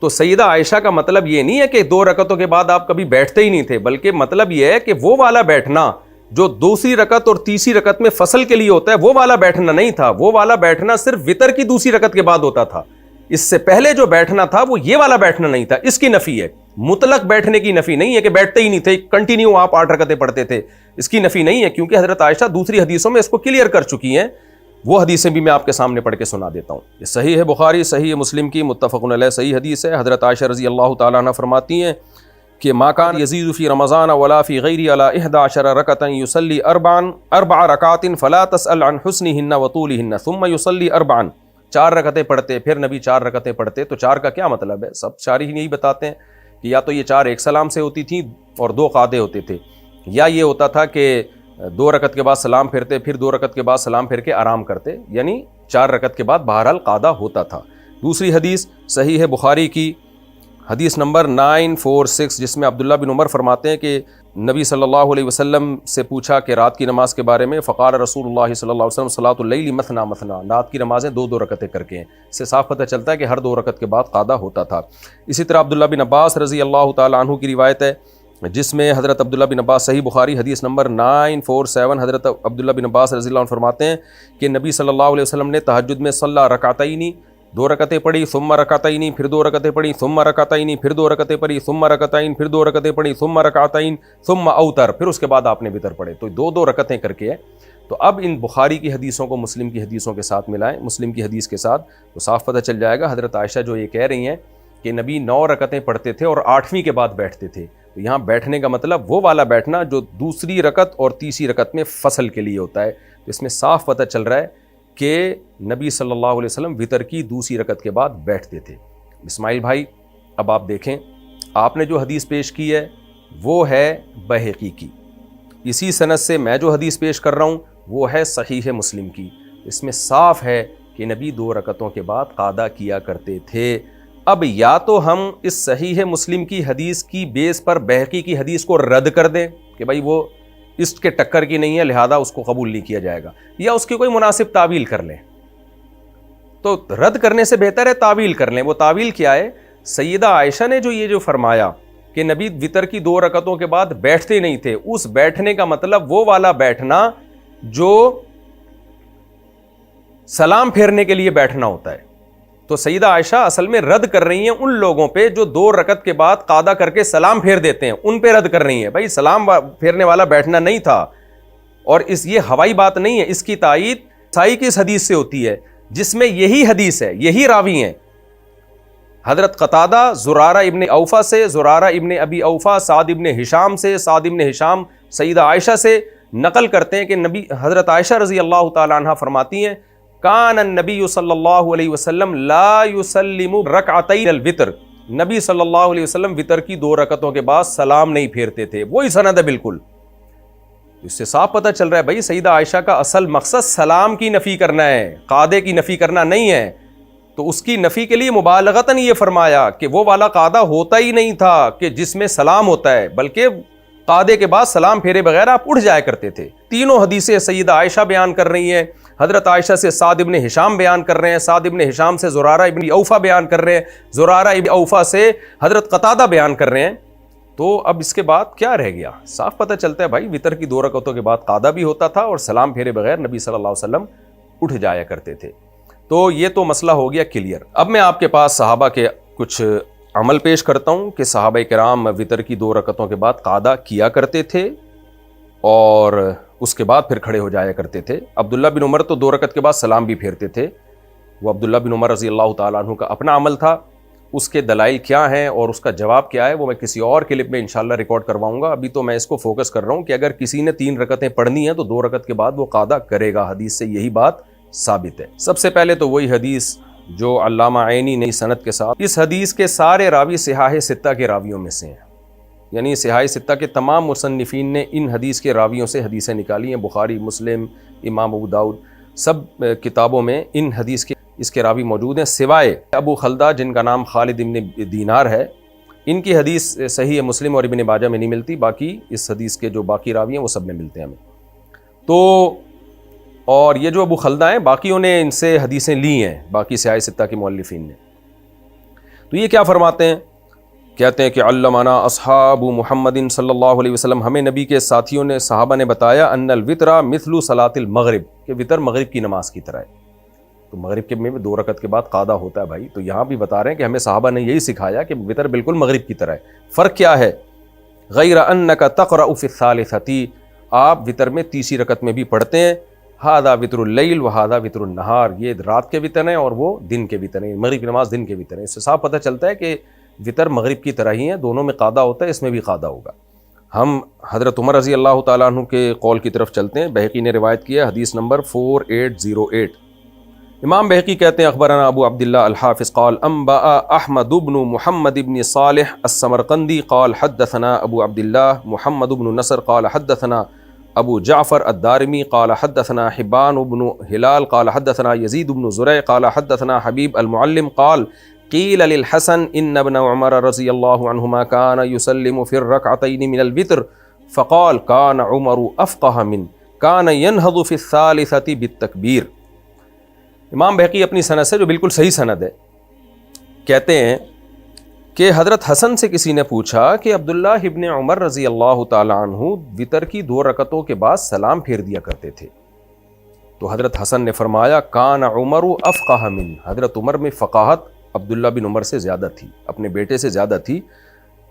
Speaker 2: تو سیدہ عائشہ کا مطلب یہ نہیں ہے کہ 2 رکعتوں کے بعد آپ کبھی بیٹھتے ہی نہیں تھے، بلکہ مطلب یہ ہے کہ وہ والا بیٹھنا جو دوسری رکعت اور تیسری رکعت میں فصل کے لیے ہوتا ہے، وہ والا بیٹھنا نہیں تھا، وہ والا بیٹھنا صرف وتر کی دوسری رکعت کے بعد ہوتا تھا۔ اس سے پہلے جو بیٹھنا تھا وہ یہ والا بیٹھنا نہیں تھا، اس کی نفی ہے۔ مطلق بیٹھنے کی نفی نہیں ہے کہ بیٹھتے ہی نہیں تھے، کنٹینیو آپ 8 رکعتیں پڑھتے تھے، اس کی نفی نہیں ہے، کیونکہ حضرت عائشہ دوسری حدیثوں میں اس کو کلیئر کر چکی ہیں۔ وہ حدیثیں بھی میں آپ کے سامنے پڑھ کے سنا دیتا ہوں۔ یہ صحیح ہے بخاری، صحیح مسلم کی متفق علیہ صحیح حدیث ہے۔ حضرت عائشہ رضی اللہ تعالیٰ عنہ فرماتی ہیں کہ ما کان یزید فی رمضان ولا فی غیری علی 11 رکعۃ یصلی 4 رکعات فلا تسأل عن حسنہن وطولہن ثم یصلی 4 رکعتیں پڑھتے، پھر نبی 4 رکعتیں پڑھتے۔ تو 4 کا کیا مطلب ہے؟ سب شارح نہیں بتاتے ہیں کہ یا تو یہ 4 ایک سلام سے ہوتی تھیں اور 2 قعدے ہوتے تھے، یا یہ ہوتا تھا کہ 2 رکعت کے بعد سلام پھرتے، پھر 2 رکعت کے بعد سلام پھر کے آرام کرتے، یعنی 4 رکعت کے بعد بہرحال قعدہ ہوتا تھا۔ دوسری حدیث صحیح ہے بخاری کی، حدیث نمبر 946، جس میں عبداللہ بن عمر فرماتے ہیں کہ نبی صلی اللہ علیہ وسلم سے پوچھا کہ رات کی نماز کے بارے میں، فقال رسول اللہ صلی اللہ علیہ وسلم صلاۃ اللیل مثنا مثنا، رات کی نمازیں دو دو رکعتیں کر کے ہیں۔ اس سے صاف پتہ چلتا ہے کہ ہر 2 رکعت کے بعد قادہ ہوتا تھا۔ اسی طرح عبداللہ بن عباس رضی اللہ تعالیٰ عنہ کی روایت ہے جس میں حضرت عبداللہ بن عباس، صحیح بخاری حدیث نمبر 947، حضرت عبداللہ بن عباس رضی اللہ عنہ فرماتے ہیں کہ نبی صلی اللہ علیہ وسلم نے تہجد میں صلی رکعتین، 2 رکعتیں پڑھی، ثم رکعتین، پھر 2 رکعتیں پڑھی، ثم رکعتین، پھر 2 رکعتیں پڑھی، ثم رکعتین، پھر 2 رکعتیں پڑھی، ثم رکعتین، ثم اوتر، پھر اس کے بعد آپ نے وتر پڑھے۔ تو 2 رکعتیں کر کے ہے۔ تو اب ان بخاری کی حدیثوں کو مسلم کی حدیثوں کے ساتھ ملائیں، مسلم کی حدیث کے ساتھ، تو صاف پتہ چل جائے گا حضرت عائشہ جو یہ کہہ رہی ہیں کہ نبی 9 رکعتیں پڑھتے تھے اور 8ویں کے بعد بیٹھتے تھے۔ تو یہاں بیٹھنے کا مطلب وہ والا بیٹھنا جو دوسری رکعت اور تیسری رکعت میں فصل کے لیے ہوتا ہے۔ تو اس میں صاف پتہ چل رہا ہے کہ نبی صلی اللہ علیہ وسلم وتر کی دوسری رکعت کے بعد بیٹھتے تھے۔ اسماعیل بھائی اب آپ دیکھیں، آپ نے جو حدیث پیش کی ہے وہ ہے بہقی کی، اسی سند سے میں جو حدیث پیش کر رہا ہوں وہ ہے صحیح مسلم کی۔ اس میں صاف ہے کہ نبی 2 رکعتوں کے بعد قادہ کیا کرتے تھے۔ اب یا تو ہم اس صحیح مسلم کی حدیث کی بیس پر بہقی کی حدیث کو رد کر دیں کہ بھائی وہ اس کے ٹکر کی نہیں ہے لہذا اس کو قبول نہیں کیا جائے گا، یا اس کی کوئی مناسب تعویل کر لیں۔ تو رد کرنے سے بہتر ہے تعویل کر لیں۔ وہ تعویل کیا ہے؟ سیدہ عائشہ نے جو فرمایا کہ نبی وتر کی 2 رکعتوں کے بعد بیٹھتے نہیں تھے، اس بیٹھنے کا مطلب وہ والا بیٹھنا جو سلام پھیرنے کے لیے بیٹھنا ہوتا ہے۔ تو سیدہ عائشہ اصل میں رد کر رہی ہیں ان لوگوں پہ جو 2 رکعت کے بعد قادہ کر کے سلام پھیر دیتے ہیں، ان پہ رد کر رہی ہیں۔ بھائی سلام پھیرنے والا بیٹھنا نہیں تھا، اور یہ ہوائی بات نہیں ہے، اس کی تائید صحیح کی اس حدیث سے ہوتی ہے جس میں یہی حدیث ہے، یہی راوی ہیں۔ حضرت قتادہ زرارہ ابن اوفا سے، زرارہ ابن ابی اوفا سعد ابن ہشام سے، سعد ابن ہشام سیدہ عائشہ سے نقل کرتے ہیں کہ نبی حضرت عائشہ رضی اللہ تعالی عنہ فرماتی ہیں کان النبی صلی اللہ علیہ وسلم لا یسلم رکعتین الوتر، نبی صلی اللہ علیہ وسلم وتر کی 2 رکعتوں کے بعد سلام نہیں پھیرتے تھے۔ وہی سند ہے بالکل۔ اس سے صاف پتہ چل رہا ہے بھائی سیدہ عائشہ کا اصل مقصد سلام کی نفی کرنا ہے، قادے کی نفی کرنا نہیں ہے۔ تو اس کی نفی کے لیے مبالغتاً یہ فرمایا کہ وہ والا قادہ ہوتا ہی نہیں تھا کہ جس میں سلام ہوتا ہے، بلکہ قادے کے بعد سلام پھیرے بغیر آپ اٹھ جایا کرتے تھے۔ تینوں حدیثیں سیدہ عائشہ بیان کر رہی ہیں، حضرت عائشہ سے سعد ابن ہشام بیان کر رہے ہیں، سعد ابن ہشام سے زرارہ ابن اوفا بیان کر رہے ہیں، زرارہ ابن اوفا سے حضرت قتادہ بیان کر رہے ہیں۔ تو اب اس کے بعد کیا رہ گیا؟ صاف پتہ چلتا ہے بھائی وتر کی 2 رکعتوں کے بعد قادہ بھی ہوتا تھا اور سلام پھیرے بغیر نبی صلی اللہ علیہ وسلم اٹھ جایا کرتے تھے۔ تو یہ تو مسئلہ ہو گیا کلیئر۔ اب میں آپ کے پاس صحابہ کے کچھ عمل پیش کرتا ہوں کہ صحابہ کرام وتر کی 2 رکعتوں کے بعد قادہ کیا کرتے تھے اور اس کے بعد پھر کھڑے ہو جایا کرتے تھے۔ عبداللہ بن عمر تو 2 رکعت کے بعد سلام بھی پھیرتے تھے، وہ عبداللہ بن عمر رضی اللہ تعالیٰ عنہ کا اپنا عمل تھا۔ اس کے دلائل کیا ہیں اور اس کا جواب کیا ہے وہ میں کسی اور کلپ میں انشاءاللہ ریکارڈ کرواؤں گا۔ ابھی تو میں اس کو فوکس کر رہا ہوں کہ اگر کسی نے 3 رکعتیں پڑھنی ہیں تو 2 رکعت کے بعد وہ قادہ کرے گا، حدیث سے یہی بات ثابت ہے۔ سب سے پہلے تو وہی حدیث جو علامہ عینی نے سند کے ساتھ، اس حدیث کے سارے راوی صحاح 6 کے راویوں میں سے ہیں، یعنی صحاح 6 کے تمام مصنفین نے ان حدیث کے راویوں سے حدیثیں نکالی ہیں۔ بخاری، مسلم، امام ابو داؤد، سب کتابوں میں ان حدیث کے اس کے راوی موجود ہیں، سوائے ابو خلدہ جن کا نام خالد ابن دینار ہے۔ ان کی حدیث صحیح مسلم اور ابن ماجہ میں نہیں ملتی، باقی اس حدیث کے جو باقی راوی ہیں وہ سب میں ملتے ہیں ہمیں۔ تو اور یہ جو ابو خلدہ ہیں باقیوں نے ان سے حدیثیں لی ہیں، باقی صحاح 6 کے مؤلفین نے۔ تو یہ کیا فرماتے ہیں؟ کہتے ہیں کہ علمنا اصحاب محمد صلی اللہ علیہ وسلم، ہمیں نبی کے ساتھیوں نے، صحابہ نے بتایا ان الوتر مثل صلاۃ المغرب، کہ وتر مغرب کی نماز کی طرح ہے۔ تو مغرب کے میں 2 رکعت کے بعد قادہ ہوتا ہے بھائی، تو یہاں بھی بتا رہے ہیں کہ ہمیں صحابہ نے یہی سکھایا کہ وتر بالکل مغرب کی طرح ہے۔ فرق کیا ہے؟ غیر انک تقرأ فی الثالثۃ، آپ وتر میں تیسری رکعت میں بھی پڑھتے ہیں، ھذا وتر اللیل وھذا وتر النہار، یہ رات کے وتر ہیں اور وہ دن کے وتر ہیں، مغرب کی نماز دن کے وتر ہیں۔ اس سے صاف پتہ چلتا ہے کہ وتر مغرب کی طرح ہی ہیں، دونوں میں قادہ ہوتا ہے، اس میں بھی قادہ ہوگا۔ ہم حضرت عمر رضی اللہ تعالیٰ عنہ کے قول کی طرف چلتے ہیں۔ بہقی نے روایت کیا حدیث نمبر 4808۔ امام بہقی کہتے ہیں اخبرنا ابو عبداللہ الحافظ قال انبأ احمد بن محمد بن صالح السمرقندی قال حدثنا ابو عبداللہ محمد بن نصر قال حدثنا ابو جعفر الدارمی قال حدثنا حبان بن ہلال قال حدثنا یزید بن زرع قال حدثنا حبیب المعلم قال قیل للحسن ان ابن عمر رضی اللہ عنہما کان یسلم فی الرکعتین من الوتر فقال کان عمر افقہ من کان ینہض فی الثالثۃ بالتکبیر۔ امام بہقی اپنی سند سے، جو بالکل صحیح سند ہے، کہتے ہیں کہ حضرت حسن سے کسی نے پوچھا کہ عبداللہ ابن عمر رضی اللہ تعالی عنہ وطر کی 2 رکعتوں کے بعد سلام پھیر دیا کرتے تھے، تو حضرت حسن نے فرمایا کان عمر افقہ من، حضرت عمر میں فقاہت عبداللہ بن عمر سے زیادہ تھی، اپنے بیٹے سے زیادہ تھی۔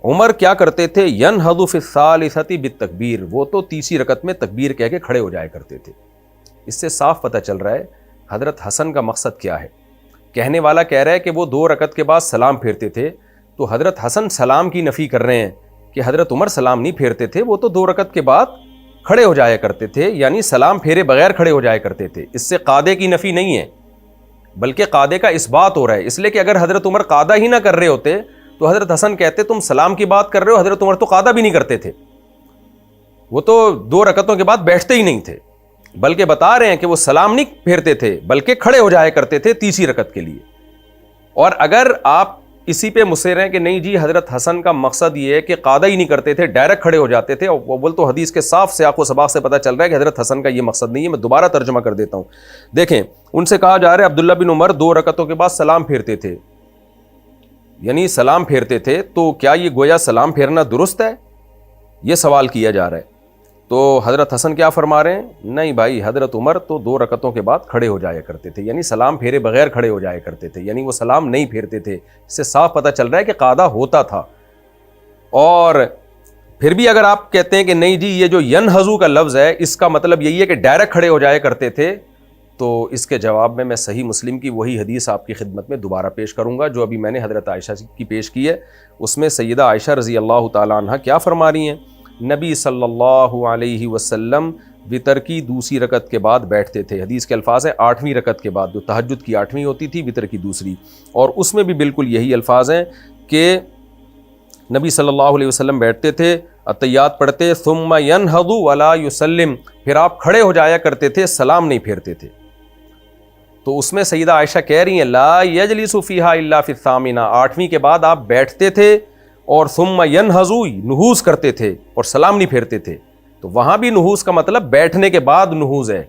Speaker 2: عمر کیا کرتے تھے؟ ینہض فی الثالثۃ بالتکبیر، وہ تو تیسری رکعت میں تکبیر کہہ کے کھڑے ہو جایا کرتے تھے۔ اس سے صاف پتہ چل رہا ہے حضرت حسن کا مقصد کیا ہے۔ کہنے والا کہہ رہا ہے کہ وہ 2 رکعت کے بعد سلام پھیرتے تھے، تو حضرت حسن سلام کی نفی کر رہے ہیں کہ حضرت عمر سلام نہیں پھیرتے تھے، وہ تو 2 رکعت کے بعد کھڑے ہو جایا کرتے تھے، یعنی سلام پھیرے بغیر کھڑے ہو جایا کرتے تھے۔ اس سے قادے کی نفی نہیں ہے بلکہ قادے کا اثبات ہو رہا ہے، اس لیے کہ اگر حضرت عمر قادہ ہی نہ کر رہے ہوتے تو حضرت حسن کہتے تم سلام کی بات کر رہے ہو، حضرت عمر تو قادہ بھی نہیں کرتے تھے، وہ تو 2 رکعتوں کے بعد بیٹھتے ہی نہیں تھے، بلکہ بتا رہے ہیں کہ وہ سلام نہیں پھیرتے تھے بلکہ کھڑے ہو جایا کرتے تھے تیسری رکعت کے لیے۔ اور اگر آپ اسی پہ مصر ہیں کہ نہیں جی حضرت حسن کا مقصد یہ ہے کہ قادہ ہی نہیں کرتے تھے، ڈائریکٹ کھڑے ہو جاتے تھے، اول تو حدیث کے صاف سیاق و سباق سے پتہ چل رہا ہے کہ حضرت حسن کا یہ مقصد نہیں ہے۔ میں دوبارہ ترجمہ کر دیتا ہوں، دیکھیں ان سے کہا جا رہا ہے عبداللہ بن عمر 2 رکعتوں کے بعد سلام پھیرتے تھے، یعنی سلام پھیرتے تھے، تو کیا یہ گویا سلام پھیرنا درست ہے؟ یہ سوال کیا جا رہا ہے۔ تو حضرت حسن کیا فرما رہے ہیں؟ نہیں بھائی، حضرت عمر تو 2 رکعتوں کے بعد کھڑے ہو جایا کرتے تھے، یعنی سلام پھیرے بغیر کھڑے ہو جایا کرتے تھے، یعنی وہ سلام نہیں پھیرتے تھے۔ اس سے صاف پتہ چل رہا ہے کہ قادہ ہوتا تھا۔ اور پھر بھی اگر آپ کہتے ہیں کہ نہیں جی یہ جو ینہضو کا لفظ ہے اس کا مطلب یہی ہے کہ ڈائریکٹ کھڑے ہو جایا کرتے تھے، تو اس کے جواب میں صحیح مسلم کی وہی حدیث آپ کی خدمت میں دوبارہ پیش کروں گا جو ابھی میں نے حضرت عائشہ کی پیش کی ہے۔ اس میں سیدہ عائشہ رضی اللہ تعالیٰ عنہ کیا فرما رہی ہیں؟ نبی صلی اللہ علیہ وسلم وطر کی 2ری رکعت کے بعد بیٹھتے تھے، حدیث کے الفاظ ہیں 8ویں رکعت کے بعد، جو تہجد کی 8ویں ہوتی تھی، وطر کی 2ری، اور اس میں بھی بالکل یہی الفاظ ہیں کہ نبی صلی اللہ علیہ وسلم بیٹھتے تھے، اتحیات پڑھتے، ثم ینہض ولا یسلم، پھر آپ کھڑے ہو جایا کرتے تھے، سلام نہیں پھیرتے تھے۔ تو اس میں سیدہ عائشہ کہہ رہی ہیں لا یجلس فیہا الا فی الثامنہ، 8ویں کے بعد آپ بیٹھتے تھے اور ثم ینہض، نہوض کرتے تھے اور سلام نہیں پھیرتے تھے، تو وہاں بھی نہوض کا مطلب بیٹھنے کے بعد نہوض ہے۔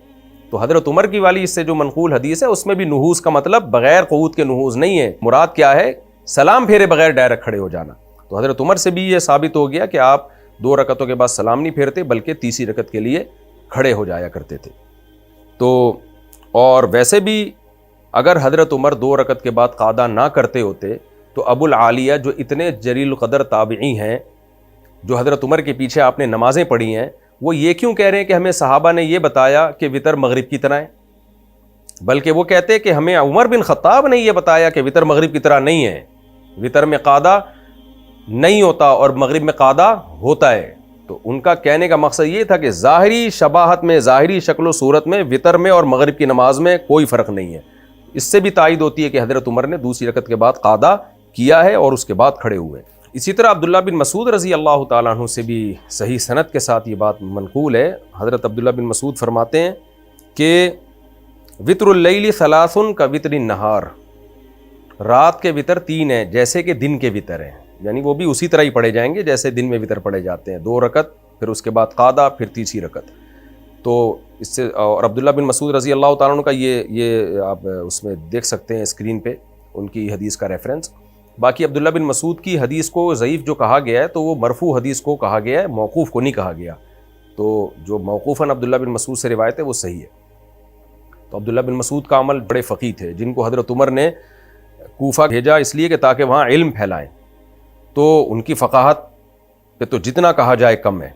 Speaker 2: تو حضرت عمر کی والی اس سے جو منقول حدیث ہے اس میں بھی نہوض کا مطلب بغیر قعود کے نہوض نہیں ہے، مراد کیا ہے؟ سلام پھیرے بغیر ڈائریکٹ کھڑے ہو جانا۔ تو حضرت عمر سے بھی یہ ثابت ہو گیا کہ آپ 2 رکعتوں کے بعد سلام نہیں پھیرتے بلکہ تیسری رکعت کے لیے کھڑے ہو جایا کرتے تھے۔ تو اور ویسے بھی اگر حضرت عمر 2 رکعت کے بعد قعدہ نہ کرتے ہوتے تو ابو العالیہ جو اتنے جلیل القدر تابعی ہیں، جو حضرت عمر کے پیچھے آپ نے نمازیں پڑھی ہیں، وہ یہ کیوں کہہ رہے ہیں کہ ہمیں صحابہ نے یہ بتایا کہ وطر مغرب کی طرح ہے، بلکہ وہ کہتے کہ ہمیں عمر بن خطاب نے یہ بتایا کہ وطر مغرب کی طرح نہیں ہے، وطر میں قعدہ نہیں ہوتا اور مغرب میں قعدہ ہوتا ہے۔ تو ان کا کہنے کا مقصد یہ تھا کہ ظاہری شباہت میں، ظاہری شکل و صورت میں وطر میں اور مغرب کی نماز میں کوئی فرق نہیں ہے۔ اس سے بھی تائید ہوتی ہے کہ حضرت عمر نے 2ری رکعت کے بعد قعدہ کیا ہے اور اس کے بعد کھڑے ہوئے۔ اسی طرح عبداللہ بن مسعود رضی اللہ تعالیٰ عنہ سے بھی صحیح سند کے ساتھ یہ بات منقول ہے۔ حضرت عبداللہ بن مسعود فرماتے ہیں کہ وطر اللیل 3 کا وطر النہار، رات کے وطر 3 ہیں جیسے کہ دن کے وطر ہیں، یعنی وہ بھی اسی طرح ہی پڑھے جائیں گے جیسے دن میں وطر پڑھے جاتے ہیں، 2 رکعت پھر اس کے بعد قعدہ پھر تیسری رکعت۔ تو اس سے اور عبداللہ بن مسعود رضی اللہ تعالیٰ عنہ کا یہ آپ اس میں دیکھ سکتے ہیں اسکرین پہ ان کی حدیث کا ریفرنس۔ باقی عبداللہ بن مسعود کی حدیث کو ضعیف جو کہا گیا ہے تو وہ مرفوع حدیث کو کہا گیا ہے، موقوف کو نہیں کہا گیا۔ تو جو موقوفاً عبداللہ بن مسعود سے روایت ہے وہ صحیح ہے۔ تو عبداللہ بن مسعود کا عمل بڑے فقیہ تھے جن کو حضرت عمر نے کوفہ بھیجا اس لیے کہ تاکہ وہاں علم پھیلائیں، تو ان کی فقاہت پہ تو جتنا کہا جائے کم ہے۔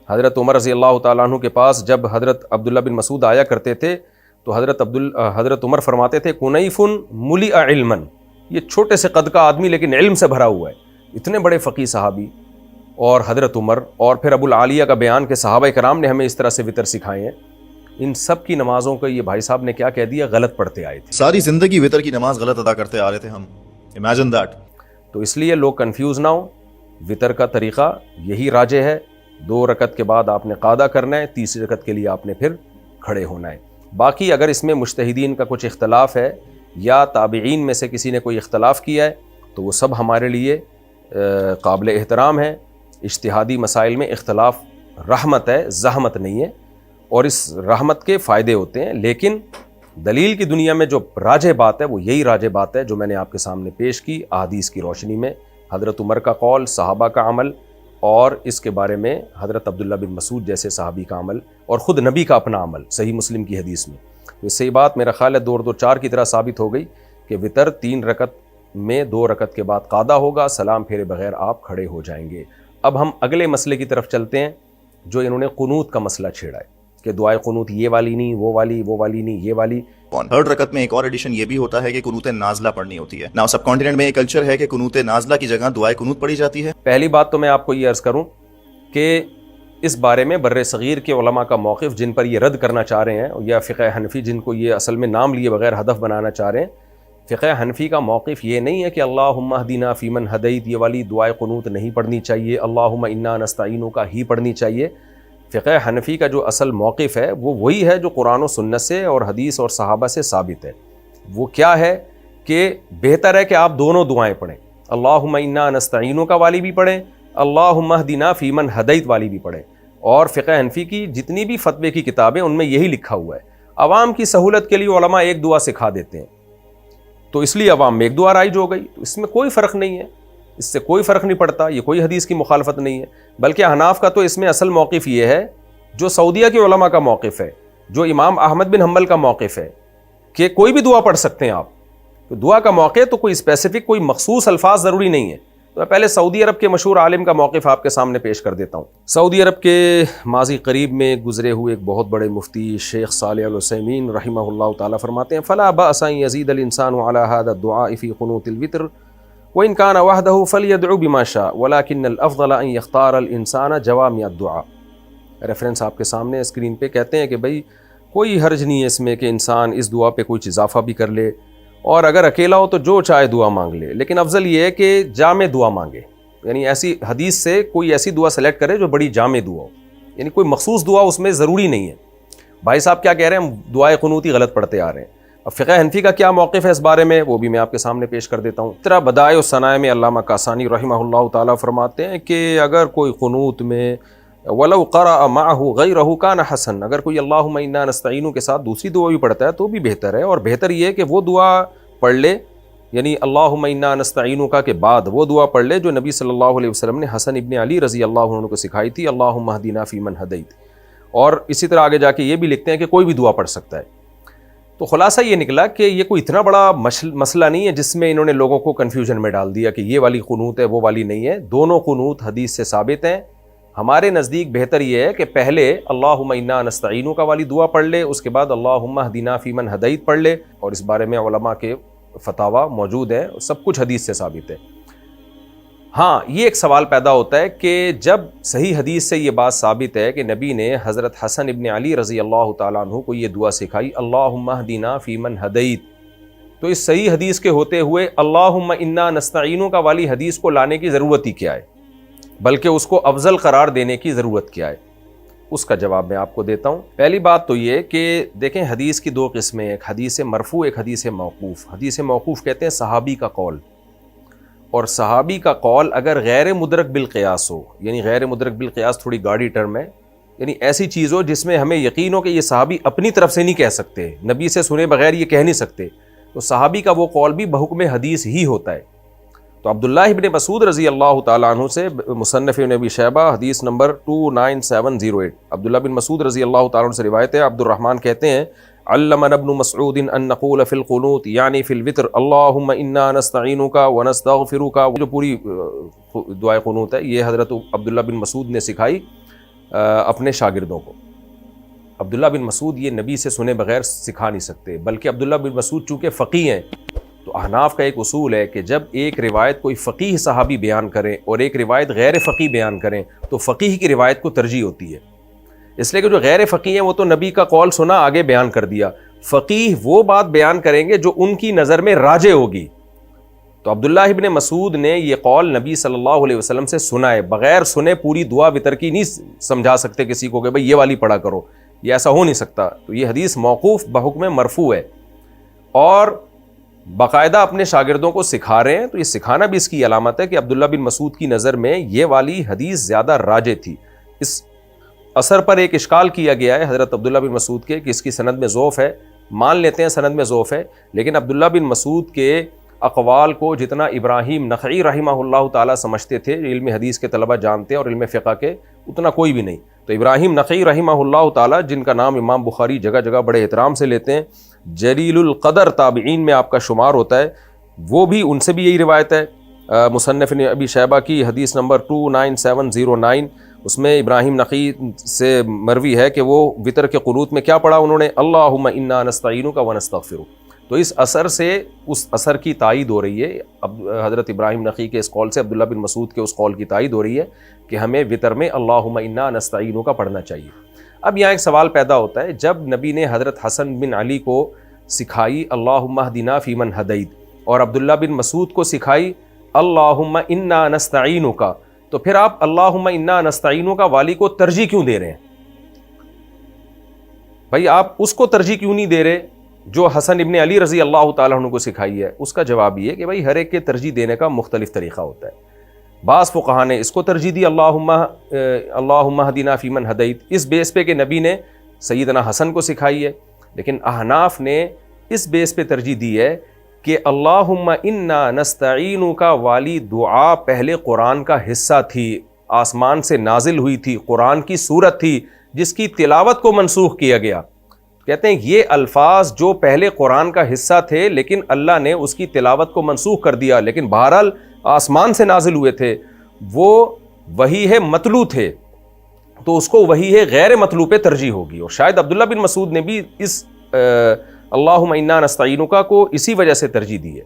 Speaker 2: حضرت عمر رضی اللہ تعالیٰ عنہ کے پاس جب حضرت عبداللہ بن مسعود آیا کرتے تھے تو حضرت عمر فرماتے تھے کنیف ملئ علما، یہ چھوٹے سے قد کا آدمی لیکن علم سے بھرا ہوا ہے، اتنے بڑے فقیہ صحابی اور حضرت عمر، اور پھر ابو العالیہ کا بیان کہ صحابہ کرام نے ہمیں اس طرح سے وطر سکھائے ہیں، ان سب کی نمازوں کو یہ بھائی صاحب نے کیا کہہ دیا؟ غلط پڑھتے آئے تھے،
Speaker 3: ساری زندگی وطر کی نماز غلط ادا کرتے آ رہے تھے ہم، امیجن دیٹ۔
Speaker 2: تو اس لیے لوگ کنفیوز نہ ہوں، وطر کا طریقہ یہی راجح ہے، 2 رکعت کے بعد آپ نے قعدہ کرنا ہے، تیسری رکعت کے لیے آپ نے پھر کھڑے ہونا ہے۔ باقی اگر اس میں مجتہدین کا کچھ اختلاف ہے یا تابعین میں سے کسی نے کوئی اختلاف کیا ہے تو وہ سب ہمارے لیے قابل احترام ہے۔ اجتہادی مسائل میں اختلاف رحمت ہے، زحمت نہیں ہے، اور اس رحمت کے فائدے ہوتے ہیں، لیکن دلیل کی دنیا میں جو راجح بات ہے وہ یہی راجح بات ہے جو میں نے آپ کے سامنے پیش کی احادیث کی روشنی میں، حضرت عمر کا قول، صحابہ کا عمل، اور اس کے بارے میں حضرت عبداللہ بن مسعود جیسے صحابی کا عمل، اور خود نبی کا اپنا عمل صحیح مسلم کی حدیث میں۔ تو اس سے یہ بات میرا خیال ہے 2-2-4 کی طرح ثابت ہو گئی کہ وطر 3 رکعت میں 2 رکعت کے بعد قادا ہوگا، سلام پھیرے بغیر آپ کھڑے ہو جائیں گے۔ اب ہم اگلے مسئلے کی طرف چلتے ہیں جو انہوں نے قنوت کا مسئلہ چھیڑا ہے کہ دعائے قنوت یہ والی نہیں، وہ والی نہیں، یہ والی۔
Speaker 3: تھرڈ رکعت میں ایک اور ایڈیشن یہ بھی ہوتا ہے کہ قنوت نازلہ پڑھنی ہوتی ہے۔ نا سب کانٹیننٹ میں یہ کلچر ہے کہ قنوت نازلہ کی جگہ دعائے قنوت پڑھی جاتی ہے۔
Speaker 2: پہلی بات تو میں آپ کو یہ عرض کروں کہ اس بارے میں بر صغیر کے علماء کا موقف جن پر یہ رد کرنا چاہ رہے ہیں، یا فقہ حنفی جن کو یہ اصل میں نام لیے بغیر ہدف بنانا چاہ رہے ہیں، فقہ حنفی کا موقف یہ نہیں ہے کہ اللہم اہدنا فیمن ہدیت یہ والی دعائے قنوت نہیں پڑھنی چاہیے، اللہم انا نستعینک کا ہی پڑھنی چاہیے۔ فقہ حنفی کا جو اصل موقف ہے وہ وہی ہے جو قرآن و سنت سے اور حدیث اور صحابہ سے ثابت ہے۔ وہ کیا ہے کہ بہتر ہے کہ آپ دونوں دعائیں پڑھیں، اللہم انا نستعینک والی بھی پڑھیں، اللہم اہدنا فیمن ہدیت والی بھی پڑھیں۔ اور فقہ حنفی کی جتنی بھی فتوے کی کتابیں ان میں یہی لکھا ہوا ہے۔ عوام کی سہولت کے لیے علماء ایک دعا سکھا دیتے ہیں، تو اس لیے عوام میں ایک دعا رائج ہو گئی، تو اس میں کوئی فرق نہیں ہے، اس سے کوئی فرق نہیں پڑتا، یہ کوئی حدیث کی مخالفت نہیں ہے۔ بلکہ احناف کا تو اس میں اصل موقف یہ ہے جو سعودیہ کے علماء کا موقف ہے، جو امام احمد بن حنبل کا موقف ہے، کہ کوئی بھی دعا پڑھ سکتے ہیں آپ۔ تو دعا کا موقع تو کوئی اسپیسیفک کوئی مخصوص الفاظ ضروری نہیں ہے۔ تو میں پہلے سعودی عرب کے مشہور عالم کا موقف آپ کے سامنے پیش کر دیتا ہوں۔ سعودی عرب کے ماضی قریب میں گزرے ہوئے ایک بہت بڑے مفتی شیخ صالح العثیمین رحمہ اللہ تعالیٰ فرماتے ہیں فلا بأس ان يزيد الانسان على هذا الدعاء في قنوت الوتر وان كان وحده فليدعو بما شاء ولكن الافضل ان يختار الانسان جوامع الدعاء۔ ریفرنس آپ کے سامنے اسکرین پہ، کہتے ہیں کہ بھائی کوئی حرج نہیں ہے اس میں کہ انسان اس دعا پہ کوئی اضافہ بھی کر لے، اور اگر اکیلا ہو تو جو چاہے دعا مانگ لے، لیکن افضل یہ ہے کہ جامع دعا مانگے، یعنی ایسی حدیث سے کوئی ایسی دعا سلیکٹ کرے جو بڑی جامع دعا ہو، یعنی کوئی مخصوص دعا اس میں ضروری نہیں ہے۔ بھائی صاحب کیا کہہ رہے ہیں؟ ہم دعائے قنوتی غلط پڑھتے آ رہے ہیں۔ اب فقہ حنفی کا کیا موقف ہے اس بارے میں وہ بھی میں آپ کے سامنے پیش کر دیتا ہوں۔ طرح بدائع الثناء میں علامہ کاسانی رحمہ اللہ تعالیٰ فرماتے ہیں کہ اگر کوئی قنوت میں ولو قرأ معه غیرہ کان حسن، اگر کوئی اللہم انا نستعین کے ساتھ دوسری دعا بھی پڑھتا ہے تو بھی بہتر ہے، اور بہتر یہ ہے کہ وہ دعا پڑھ لے، یعنی اللہم انا نستعینک کے بعد وہ دعا پڑھ لے جو نبی صلی اللہ علیہ وسلم نے حسن ابن علی رضی اللہ عنہ کو سکھائی تھی، اللہم اہدنا فیمن ہدیت۔ اور اسی طرح آگے جا کے یہ بھی لکھتے ہیں کہ کوئی بھی دعا پڑھ سکتا ہے۔ تو خلاصہ یہ نکلا کہ یہ کوئی اتنا بڑا مسئلہ نہیں ہے جس میں انہوں نے لوگوں کو کنفیوژن میں ڈال دیا کہ یہ والی قنوت ہے وہ والی نہیں ہے۔ دونوں قنوت حدیث سے ثابت ہیں۔ ہمارے نزدیک بہتر یہ ہے کہ پہلے اللہم انا نستعینک والی دعا پڑھ لے، اس کے بعد اللہم اہدنا فیمن ہدیت پڑھ لے، اور اس بارے میں علماء کے فتاوی موجود ہیں، سب کچھ حدیث سے ثابت ہے۔ ہاں یہ ایک سوال پیدا ہوتا ہے کہ جب صحیح حدیث سے یہ بات ثابت ہے کہ نبی نے حضرت حسن ابن علی رضی اللہ تعالیٰ عنہ کو یہ دعا سکھائی اللہم اہدنا فیمن ہدیت، تو اس صحیح حدیث کے ہوتے ہوئے اللہم انا نستعینک والی حدیث کو لانے کی ضرورت ہی کیا ہے، بلکہ اس کو افضل قرار دینے کی ضرورت کیا ہے؟ اس کا جواب میں آپ کو دیتا ہوں۔ پہلی بات تو یہ کہ دیکھیں حدیث کی 2 قسمیں، ایک حدیث مرفوع، ایک حدیث موقوف۔ حدیث موقوف کہتے ہیں صحابی کا قول، اور صحابی کا قول اگر غیر مدرک بالقیاس ہو، یعنی غیر مدرک بالقیاس تھوڑی گاڑی ٹرم ہے، یعنی ایسی چیز ہو جس میں ہمیں یقین ہو کہ یہ صحابی اپنی طرف سے نہیں کہہ سکتے، نبی سے سنے بغیر یہ کہہ نہیں سکتے، تو صحابی کا وہ قول بھی بحکم حدیث ہی ہوتا ہے۔ تو عبداللہ ابن مسعود رضی اللہ تعالیٰ عنہ سے مصنف ابن ابی شیبہ حدیث نمبر 29708، عبداللہ بن مسعود رضی اللہ تعالیٰ عنہ سے روایت ہے، عبد الرحمن کہتے ہیں علمنا ابن مسعود ان نقول فی القنوت یعنی فی الوتر اللہم انا نستعینک ونستغفرک، جو پوری دعائے قنوت ہے یہ حضرت عبداللہ بن مسعود نے سکھائی اپنے شاگردوں کو۔ عبداللہ بن مسعود یہ نبی سے سنے بغیر سکھا نہیں سکتے، بلکہ عبداللہ بن مسعود چونکہ فقیہ ہیں، تو احناف کا ایک اصول ہے کہ جب ایک روایت کوئی فقیہ صحابی بیان کریں اور ایک روایت غیر فقیہ بیان کریں تو فقیہ کی روایت کو ترجیح ہوتی ہے، اس لیے کہ جو غیر فقیہ ہیں وہ تو نبی کا قول سنا آگے بیان کر دیا، فقیہ وہ بات بیان کریں گے جو ان کی نظر میں راجح ہوگی۔ تو عبداللہ ابن مسعود نے یہ قول نبی صلی اللہ علیہ وسلم سے سنا ہے، بغیر سنے پوری دعا وتر کی نہیں سمجھا سکتے کسی کو کہ بھئی یہ والی پڑھا کرو، یہ ایسا ہو نہیں سکتا۔ تو یہ حدیث موقوف بحکم مرفوع ہے، اور باقاعدہ اپنے شاگردوں کو سکھا رہے ہیں، تو یہ سکھانا بھی اس کی علامت ہے کہ عبداللہ بن مسعود کی نظر میں یہ والی حدیث زیادہ راجح تھی۔ اس اثر پر ایک اشکال کیا گیا ہے حضرت عبداللہ بن مسعود کے کہ اس کی سند میں ضعف ہے، مان لیتے ہیں سند میں ضعف ہے، لیکن عبداللہ بن مسعود کے اقوال کو جتنا ابراہیم نخعی رحمہ اللہ تعالیٰ سمجھتے تھے، علم حدیث کے طلبہ جانتے ہیں اور علم فقہ کے، اتنا کوئی بھی نہیں۔ تو ابراہیم نخعی رحمہ اللہ تعالیٰ، جن کا نام امام بخاری جگہ جگہ بڑے احترام سے لیتے ہیں، جلیل القدر تابعین میں آپ کا شمار ہوتا ہے، وہ بھی ان سے بھی یہی روایت ہے۔ مصنف ابی شیبہ کی حدیث نمبر 29709، اس میں ابراہیم نخعی سے مروی ہے کہ وہ وتر کے قنوت میں کیا پڑھا انہوں نے، اللہم انا نستعینک ونستغفرک۔ تو اس اثر سے اس اثر کی تائید ہو رہی ہے، حضرت ابراہیم نخعی کے اس قول سے عبداللہ بن مسعود کے اس قول کی تائید ہو رہی ہے کہ ہمیں وتر میں اللہم انا نستعینک پڑھنا چاہیے۔ اب یہاں ایک سوال پیدا ہوتا ہے، جب نبی نے حضرت حسن بن علی کو سکھائی اللہم اہدنا فیمن ہدیت اور عبداللہ بن مسعود کو سکھائی اللہم انا نستعینک، تو پھر آپ اللہم انا نستعینک والی کو ترجیح کیوں دے رہے ہیں؟ بھائی آپ اس کو ترجیح کیوں نہیں دے رہے جو حسن ابن علی رضی اللہ تعالیٰ عنہ کو سکھائی ہے؟ اس کا جواب یہ ہے کہ بھائی ہر ایک کے ترجیح دینے کا مختلف طریقہ ہوتا ہے۔ بعض فقہا نے اس کو ترجیح دی اللہم اہدنا فیمن ہدیت، اس بیس پہ کہ نبی نے سیدنا حسن کو سکھائی ہے، لیکن احناف نے اس بیس پہ ترجیح دی ہے کہ اللہم انا نستعینک والی دعا پہلے قرآن کا حصہ تھی، آسمان سے نازل ہوئی تھی، قرآن کی سورت تھی جس کی تلاوت کو منسوخ کیا گیا۔ کہتے ہیں یہ الفاظ جو پہلے قرآن کا حصہ تھے لیکن اللہ نے اس کی تلاوت کو منسوخ کر دیا، لیکن بہرحال آسمان سے نازل ہوئے تھے، وہ وحی ہے مطلوع تھے، تو اس کو وحی ہے غیر مطلوع پہ ترجیح ہوگی۔ اور شاید عبداللہ بن مسعود نے بھی اس اللہم انا نستعینک کو اسی وجہ سے ترجیح دی ہے،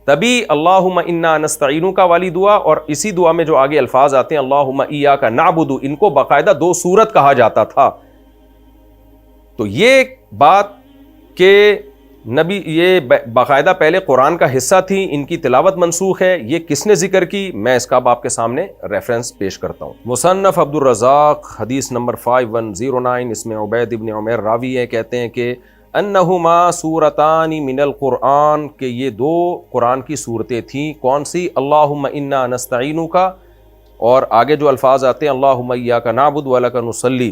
Speaker 2: تبھی اللہم انا نستعینک والی دعا اور اسی دعا میں جو آگے الفاظ آتے ہیں اللہم ایاک نعبد، ان کو باقاعدہ دو سورت کہا جاتا تھا۔ تو یہ بات کہ نبی یہ باقاعدہ پہلے قرآن کا حصہ تھی، ان کی تلاوت منسوخ ہے، یہ کس نے ذکر کی؟ میں اس کا اب آپ کے سامنے ریفرنس پیش کرتا ہوں۔ مصنف عبد الرزاق حدیث نمبر 5109، اس میں عبید ابن عمیر راوی ہے، کہتے ہیں کہ انہما سورتان من القرآن، کہ یہ دو قرآن کی صورتیں تھیں۔ کون سی؟ اللہم انا نستعینک، اور آگے جو الفاظ آتے ہیں اللہم ایاک نعبد ولک نصلی،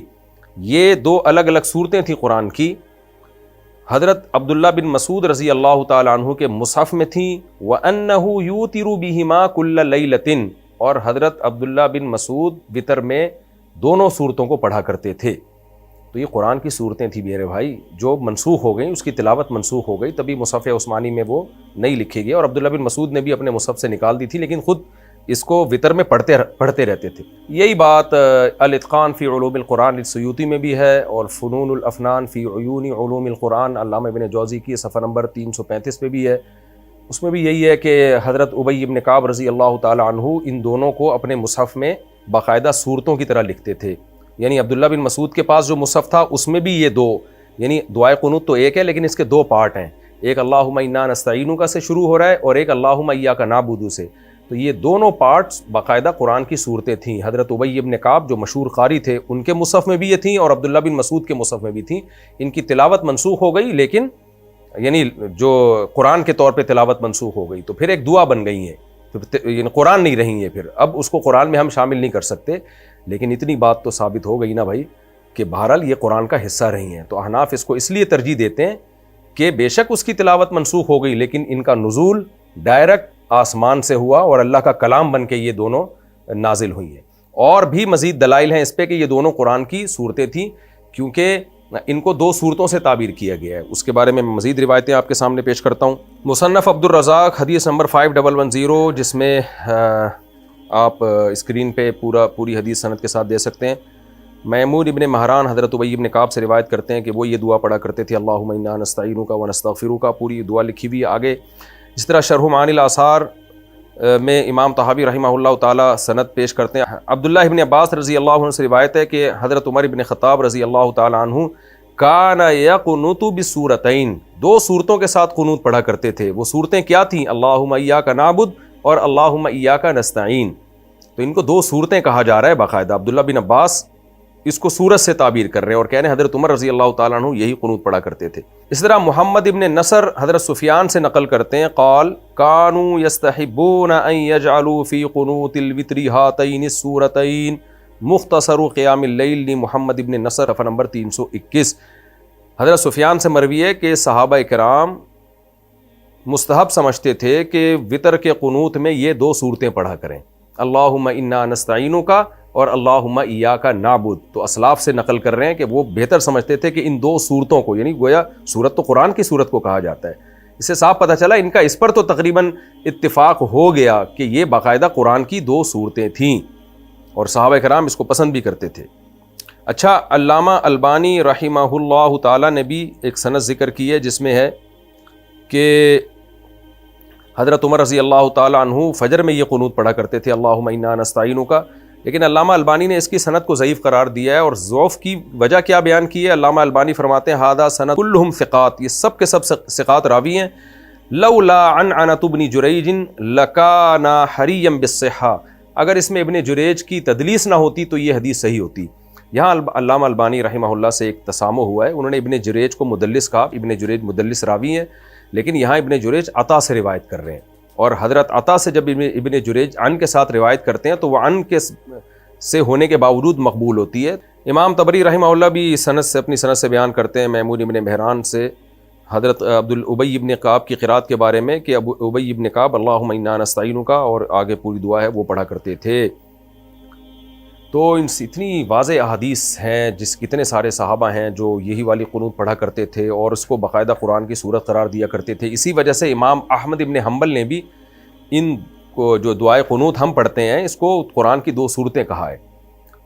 Speaker 2: یہ دو الگ الگ صورتیں تھیں قرآن کی، حضرت عبداللہ بن مسعود رضی اللہ تعالیٰ عنہ کے مصحف میں تھیں۔ وَأَنَّهُ يُوتِرُ بِهِمَا كُلَّ لَيْلَةٍ، اور حضرت عبداللہ بن مسعود وتر میں دونوں صورتوں کو پڑھا کرتے تھے۔ تو یہ قرآن کی صورتیں تھیں میرے بھائی، جو منسوخ ہو گئیں، اس کی تلاوت منسوخ ہو گئی، تبھی مصحف عثمانی میں وہ نہیں لکھی گئی، اور عبداللہ بن مسعود نے بھی اپنے مصحف سے نکال دی تھی، لیکن خود اس کو وتر میں پڑھتے رہتے تھے۔ یہی بات الاتقان فی علوم القرآن السیوطی میں بھی ہے، اور فنون الافنان فی عیون علوم القرآن علامہ ابن جوزی کی صفحہ نمبر 335 پہ بھی ہے، اس میں بھی یہی ہے کہ حضرت ابی ابن کعب رضی اللہ تعالی عنہ ان دونوں کو اپنے مصحف میں باقاعدہ صورتوں کی طرح لکھتے تھے۔ یعنی عبداللہ بن مسعود کے پاس جو مصحف تھا اس میں بھی یہ دو، یعنی دعائے قنوت تو ایک ہے لیکن اس کے دو پارٹ ہیں، ایک اللہم انا نستعینک سے شروع ہو رہا ہے اور ایک اللہم ایاک نعبد سے، تو یہ دونوں پارٹس باقاعدہ قرآن کی صورتیں تھیں۔ حضرت ابی ابن کعب جو مشہور قاری تھے ان کے مصحف میں بھی یہ تھیں، اور عبداللہ بن مسعود کے مصحف میں بھی تھیں۔ ان کی تلاوت منسوخ ہو گئی، لیکن یعنی جو قرآن کے طور پہ تلاوت منسوخ ہو گئی تو پھر ایک دعا بن گئی ہیں، یعنی قرآن نہیں رہی ہیں، پھر اب اس کو قرآن میں ہم شامل نہیں کر سکتے، لیکن اتنی بات تو ثابت ہو گئی نا بھائی کہ بہرحال یہ قرآن کا حصہ رہی ہیں۔ تو احناف اس کو اس لیے ترجیح دیتے ہیں کہ بے شک اس کی تلاوت منسوخ ہو گئی، لیکن ان کا نزول ڈائریکٹ آسمان سے ہوا اور اللہ کا کلام بن کے یہ دونوں نازل ہوئی ہیں۔ اور بھی مزید دلائل ہیں اس پہ کہ یہ دونوں قرآن کی صورتیں تھیں، کیونکہ ان کو دو صورتوں سے تعبیر کیا گیا ہے۔ اس کے بارے میں مزید روایتیں آپ کے سامنے پیش کرتا ہوں۔ مصنف عبد الرزاق حدیث نمبر 5110، جس میں آپ اسکرین پہ پوری حدیث سند کے ساتھ دے سکتے ہیں۔ میمون ابن مہران حضرت ابی ابن کعب سے روایت کرتے ہیں کہ وہ یہ دعا پڑھا کرتے تھے، اللہم انا نستعینک ونستغفرک، پوری دعا لکھی ہوئی ہے آگے۔ جس طرح شرح معانی الاثار میں امام طحاوی رحمہ اللہ تعالیٰ سند پیش کرتے ہیں، عبداللہ ابن عباس رضی اللہ عنہ سے روایت ہے کہ حضرت عمر ابن خطاب رضی اللہ تعالیٰ عنہ کان یقنط بسورتین، دو صورتوں کے ساتھ قنوت پڑھا کرتے تھے۔ وہ صورتیں کیا تھیں؟ اللہم ایاک نعبد اور اللہم ایاک نستعین۔ تو ان کو دو صورتیں کہا جا رہا ہے باقاعدہ۔ عبداللہ بن عباس اس کو سورت سے تعبیر کر رہے ہیں اور کہہ رہے ہیں حضرت عمر رضی اللہ تعالیٰ عنہ یہی قنوت پڑھا کرتے تھے۔ اس طرح محمد ابن نصر حضرت سفیان سے نقل کرتے ہیں، قال کانوا یستحبون ان یجعلوا فی قنوت الوتر ہاتین السورتین مختصر قیام اللیل لی محمد ابن نصر صفحہ نمبر 321۔ حضرت سفیان سے مروی ہے کہ صحابہ کرام مستحب سمجھتے تھے کہ وطر کے قنوت میں یہ دو صورتیں پڑھا کریں، اللہم انا نستعینک اور اللہم ایاک نعبد۔ تو اسلاف سے نقل کر رہے ہیں کہ وہ بہتر سمجھتے تھے کہ ان دو صورتوں کو، یعنی گویا صورت تو قرآن کی صورت کو کہا جاتا ہے، اس سے صاف پتہ چلا ان کا اس پر تو تقریباً اتفاق ہو گیا کہ یہ باقاعدہ قرآن کی دو صورتیں تھیں، اور صحابہ کرام اس کو پسند بھی کرتے تھے۔ اچھا، علامہ البانی رحمہ اللہ تعالیٰ نے بھی ایک سند ذکر کی ہے جس میں ہے کہ حضرت عمر رضی اللہ تعالیٰ عنہ فجر میں یہ قنوت پڑھا کرتے تھے، اللہم انا نستعینک، لیکن علامہ البانی نے اس کی سند کو ضعیف قرار دیا ہے، اور ضعف کی وجہ کیا بیان کی ہے؟ علامہ البانی فرماتے ہیں ھذا سند کلہم ثقات، یہ سب کے سب ثقات راوی ہیں، لولا عنعنۃ ابن جریج لکان حریا بالصحہ، اگر اس میں ابن جریج کی تدلیس نہ ہوتی تو یہ حدیث صحیح ہوتی۔ یہاں علامہ البانی رحمہ اللہ سے ایک تسامح ہوا ہے، انہوں نے ابن جریج کو مدلس کہا، ابن جریج مدلس راوی ہیں، لیکن یہاں ابن جریج عطا سے روایت کر رہے ہیں، اور حضرت عطا سے جب ابن جریج عن کے ساتھ روایت کرتے ہیں تو وہ عن کے سے ہونے کے باوجود مقبول ہوتی ہے۔ امام طبری رحمہ اللہ بھی سند سے اپنی سند سے بیان کرتے ہیں میمون ابن مہران سے حضرت ابی ابن کعب کی قرات کے بارے میں کہ ابی ابن کعب اللہم انا نستعینک اور آگے پوری دعا ہے وہ پڑھا کرتے تھے۔ تو ان سے اتنی واضح احادیث ہیں، کتنے سارے صحابہ ہیں جو یہی والی قنوت پڑھا کرتے تھے اور اس کو باقاعدہ قرآن کی صورت قرار دیا کرتے تھے۔ اسی وجہ سے امام احمد ابن حنبل نے بھی ان کو جو دعائے قنوت ہم پڑھتے ہیں اس کو قرآن کی دو صورتیں کہا ہے،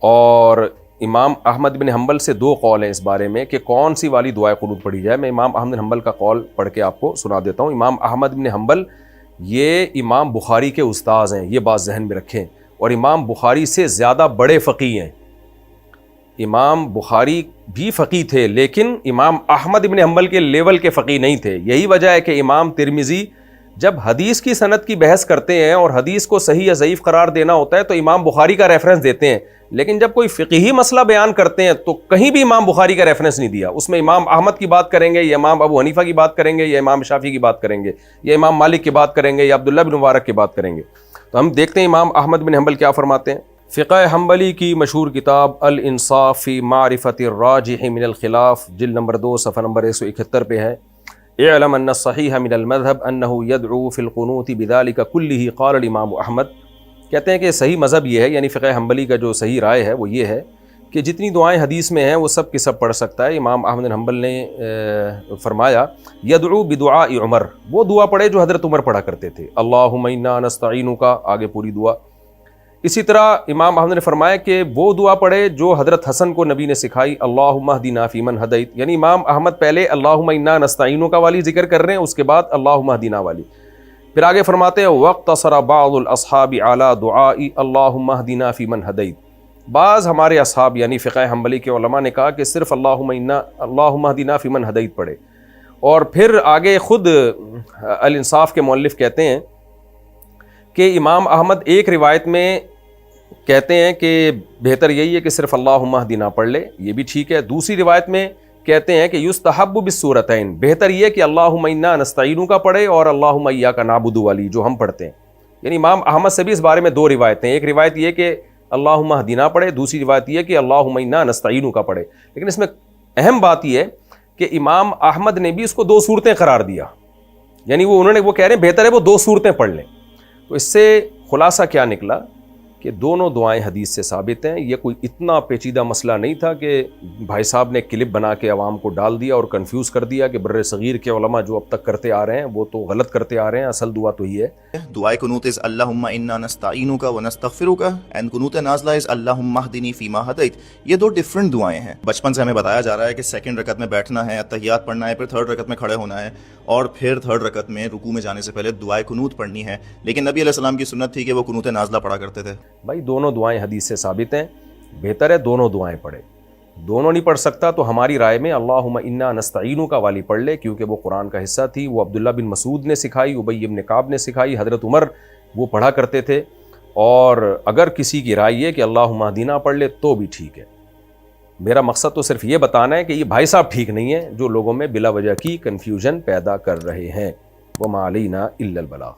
Speaker 2: اور امام احمد بن حنبل سے دو قول ہیں اس بارے میں کہ کون سی والی دعائے قنوت پڑھی جائے۔ میں امام احمد بن حنبل کا قول پڑھ کے آپ کو سنا دیتا ہوں۔ امام احمد بن حنبل یہ امام بخاری کے استاذ ہیں، یہ بات ذہن میں رکھیں، اور امام بخاری سے زیادہ بڑے فقیہ ہیں۔ امام بخاری بھی فقیہ تھے لیکن امام احمد بن حنبل کے لیول کے فقیہ نہیں تھے۔ یہی وجہ ہے کہ امام ترمذی جب حدیث کی سند کی بحث کرتے ہیں اور حدیث کو صحیح یا ضعیف قرار دینا ہوتا ہے تو امام بخاری کا ریفرنس دیتے ہیں، لیکن جب کوئی فقہی مسئلہ بیان کرتے ہیں تو کہیں بھی امام بخاری کا ریفرنس نہیں دیا، اس میں امام احمد کی بات کریں گے یا امام ابو حنیفہ کی بات کریں گے یا امام شافعی کی بات کریں گے یا امام مالک کی بات کریں گے یا عبداللہ بن مبارک کی بات کریں گے۔ تو ہم دیکھتے ہیں امام احمد بن حنبل کیا فرماتے ہیں۔ فقہ حنبلی کی مشہور کتاب الانصاف فی معرفت الراجح من الخلاف جلد نمبر 2 صفحہ نمبر 171 پہ ہے، اعلم ان الصحیح من المذہب انہ یدعو فی القنوت بذلک کلہ قال الامام احمد۔ کہتے ہیں کہ صحیح مذہب یہ ہے، یعنی فقہ حنبلی کا جو صحیح رائے ہے وہ یہ ہے کہ جتنی دعائیں حدیث میں ہیں وہ سب کی سب پڑھ سکتا ہے۔ امام احمد بن حنبل نے فرمایا یدعو بدعاء عمر، وہ دعا پڑھے جو حضرت عمر پڑھا کرتے تھے، اللہم انا نستعینک، آگے پوری دعا۔ اسی طرح امام احمد نے فرمایا کہ وہ دعا پڑھے جو حضرت حسن کو نبی نے سکھائی، اللہم اہدنا فیمن ہدیت، یعنی امام احمد پہلے اللہم انا نستعینک والی ذکر کر رہے ہیں، اس کے بعد اللہم اہدنا والی، پھر آگے فرماتے ہیں واقتصر بعض الاصحاب علی دعاء اللہم اہدنا فیمن ہدیت۔ بعض ہمارے اصحاب یعنی فقہ حنبلی کے علماء نے کہا کہ صرف اللہم اہدنا فیمن ہدیت پڑھے، اور پھر آگے خود الانصاف کے مؤلف کہتے ہیں کہ امام احمد ایک روایت میں کہتے ہیں کہ بہتر یہی ہے کہ صرف اللہم اہدنا پڑھ لے، یہ بھی ٹھیک ہے۔ دوسری روایت میں کہتے ہیں کہ یستحب بالصورتین، بہتر یہ کہ اللہم انا نستعینک کا پڑھے اور اللہم ایاک نعبد والی جو ہم پڑھتے ہیں۔ یعنی امام احمد سے بھی اس بارے میں دو روایتیں، ایک روایت یہ کہ اللہم اہدنا پڑھے، دوسری روایت یہ کہ اللہم انا نستعینک کا پڑھے۔ لیکن اس میں اہم بات یہ ہے کہ امام احمد نے بھی اس کو دو صورتیں قرار دیا، یعنی وہ کہہ رہے ہیں بہتر ہے وہ دو صورتیں پڑھ لیں۔ تو اس سے خلاصہ کیا نکلا کہ دونوں دعائیں حدیث سے ثابت ہیں۔ یہ کوئی اتنا پیچیدہ مسئلہ نہیں تھا کہ بھائی صاحب نے کلپ بنا کے عوام کو ڈال دیا اور کنفیوز کر دیا کہ بر صغیر کے علماء جو اب تک کرتے آ رہے ہیں وہ تو غلط کرتے آ رہے ہیں، اصل دعا تو یہ ہے۔
Speaker 3: دعائے قنوت از اللہم انا نستعینک و نستغفرک، اینڈ قنوت نازلہ از اللہم اہدنی فیما ہدیت۔ یہ دو ڈفرنٹ دعائیں ہیں۔ بچپن سے ہمیں بتایا جا رہا ہے کہ سیکنڈ رکعت میں بیٹھنا ہے، اتحیات پڑھنا ہے، پھر تھرڈ رکعت میں کھڑے ہونا ہے، اور پھر تھرڈ رکعت میں رکوع میں جانے سے پہلے دعائے قنوت پڑھنی ہے۔ لیکن نبی علیہ السلام کی سنت تھی کہ وہ قنوت نازلہ پڑھا کرتے تھے۔
Speaker 2: بھائی دونوں دعائیں حدیث سے ثابت ہیں، بہتر ہے دونوں دعائیں پڑھے۔ دونوں نہیں پڑھ سکتا تو ہماری رائے میں اللہم انا نستعینک والی پڑھ لے، کیونکہ وہ قرآن کا حصہ تھی، وہ عبداللہ بن مسعود نے سکھائی، ابی بن کعب نے سکھائی، حضرت عمر وہ پڑھا کرتے تھے۔ اور اگر کسی کی رائے یہ کہ اللہم اہدنا پڑھ لے تو بھی ٹھیک ہے۔ میرا مقصد تو صرف یہ بتانا ہے کہ یہ بھائی صاحب ٹھیک نہیں ہے جو لوگوں میں بلا وجہ کی کنفیوژن پیدا کر رہے ہیں۔ وما علینا الا البلاغ۔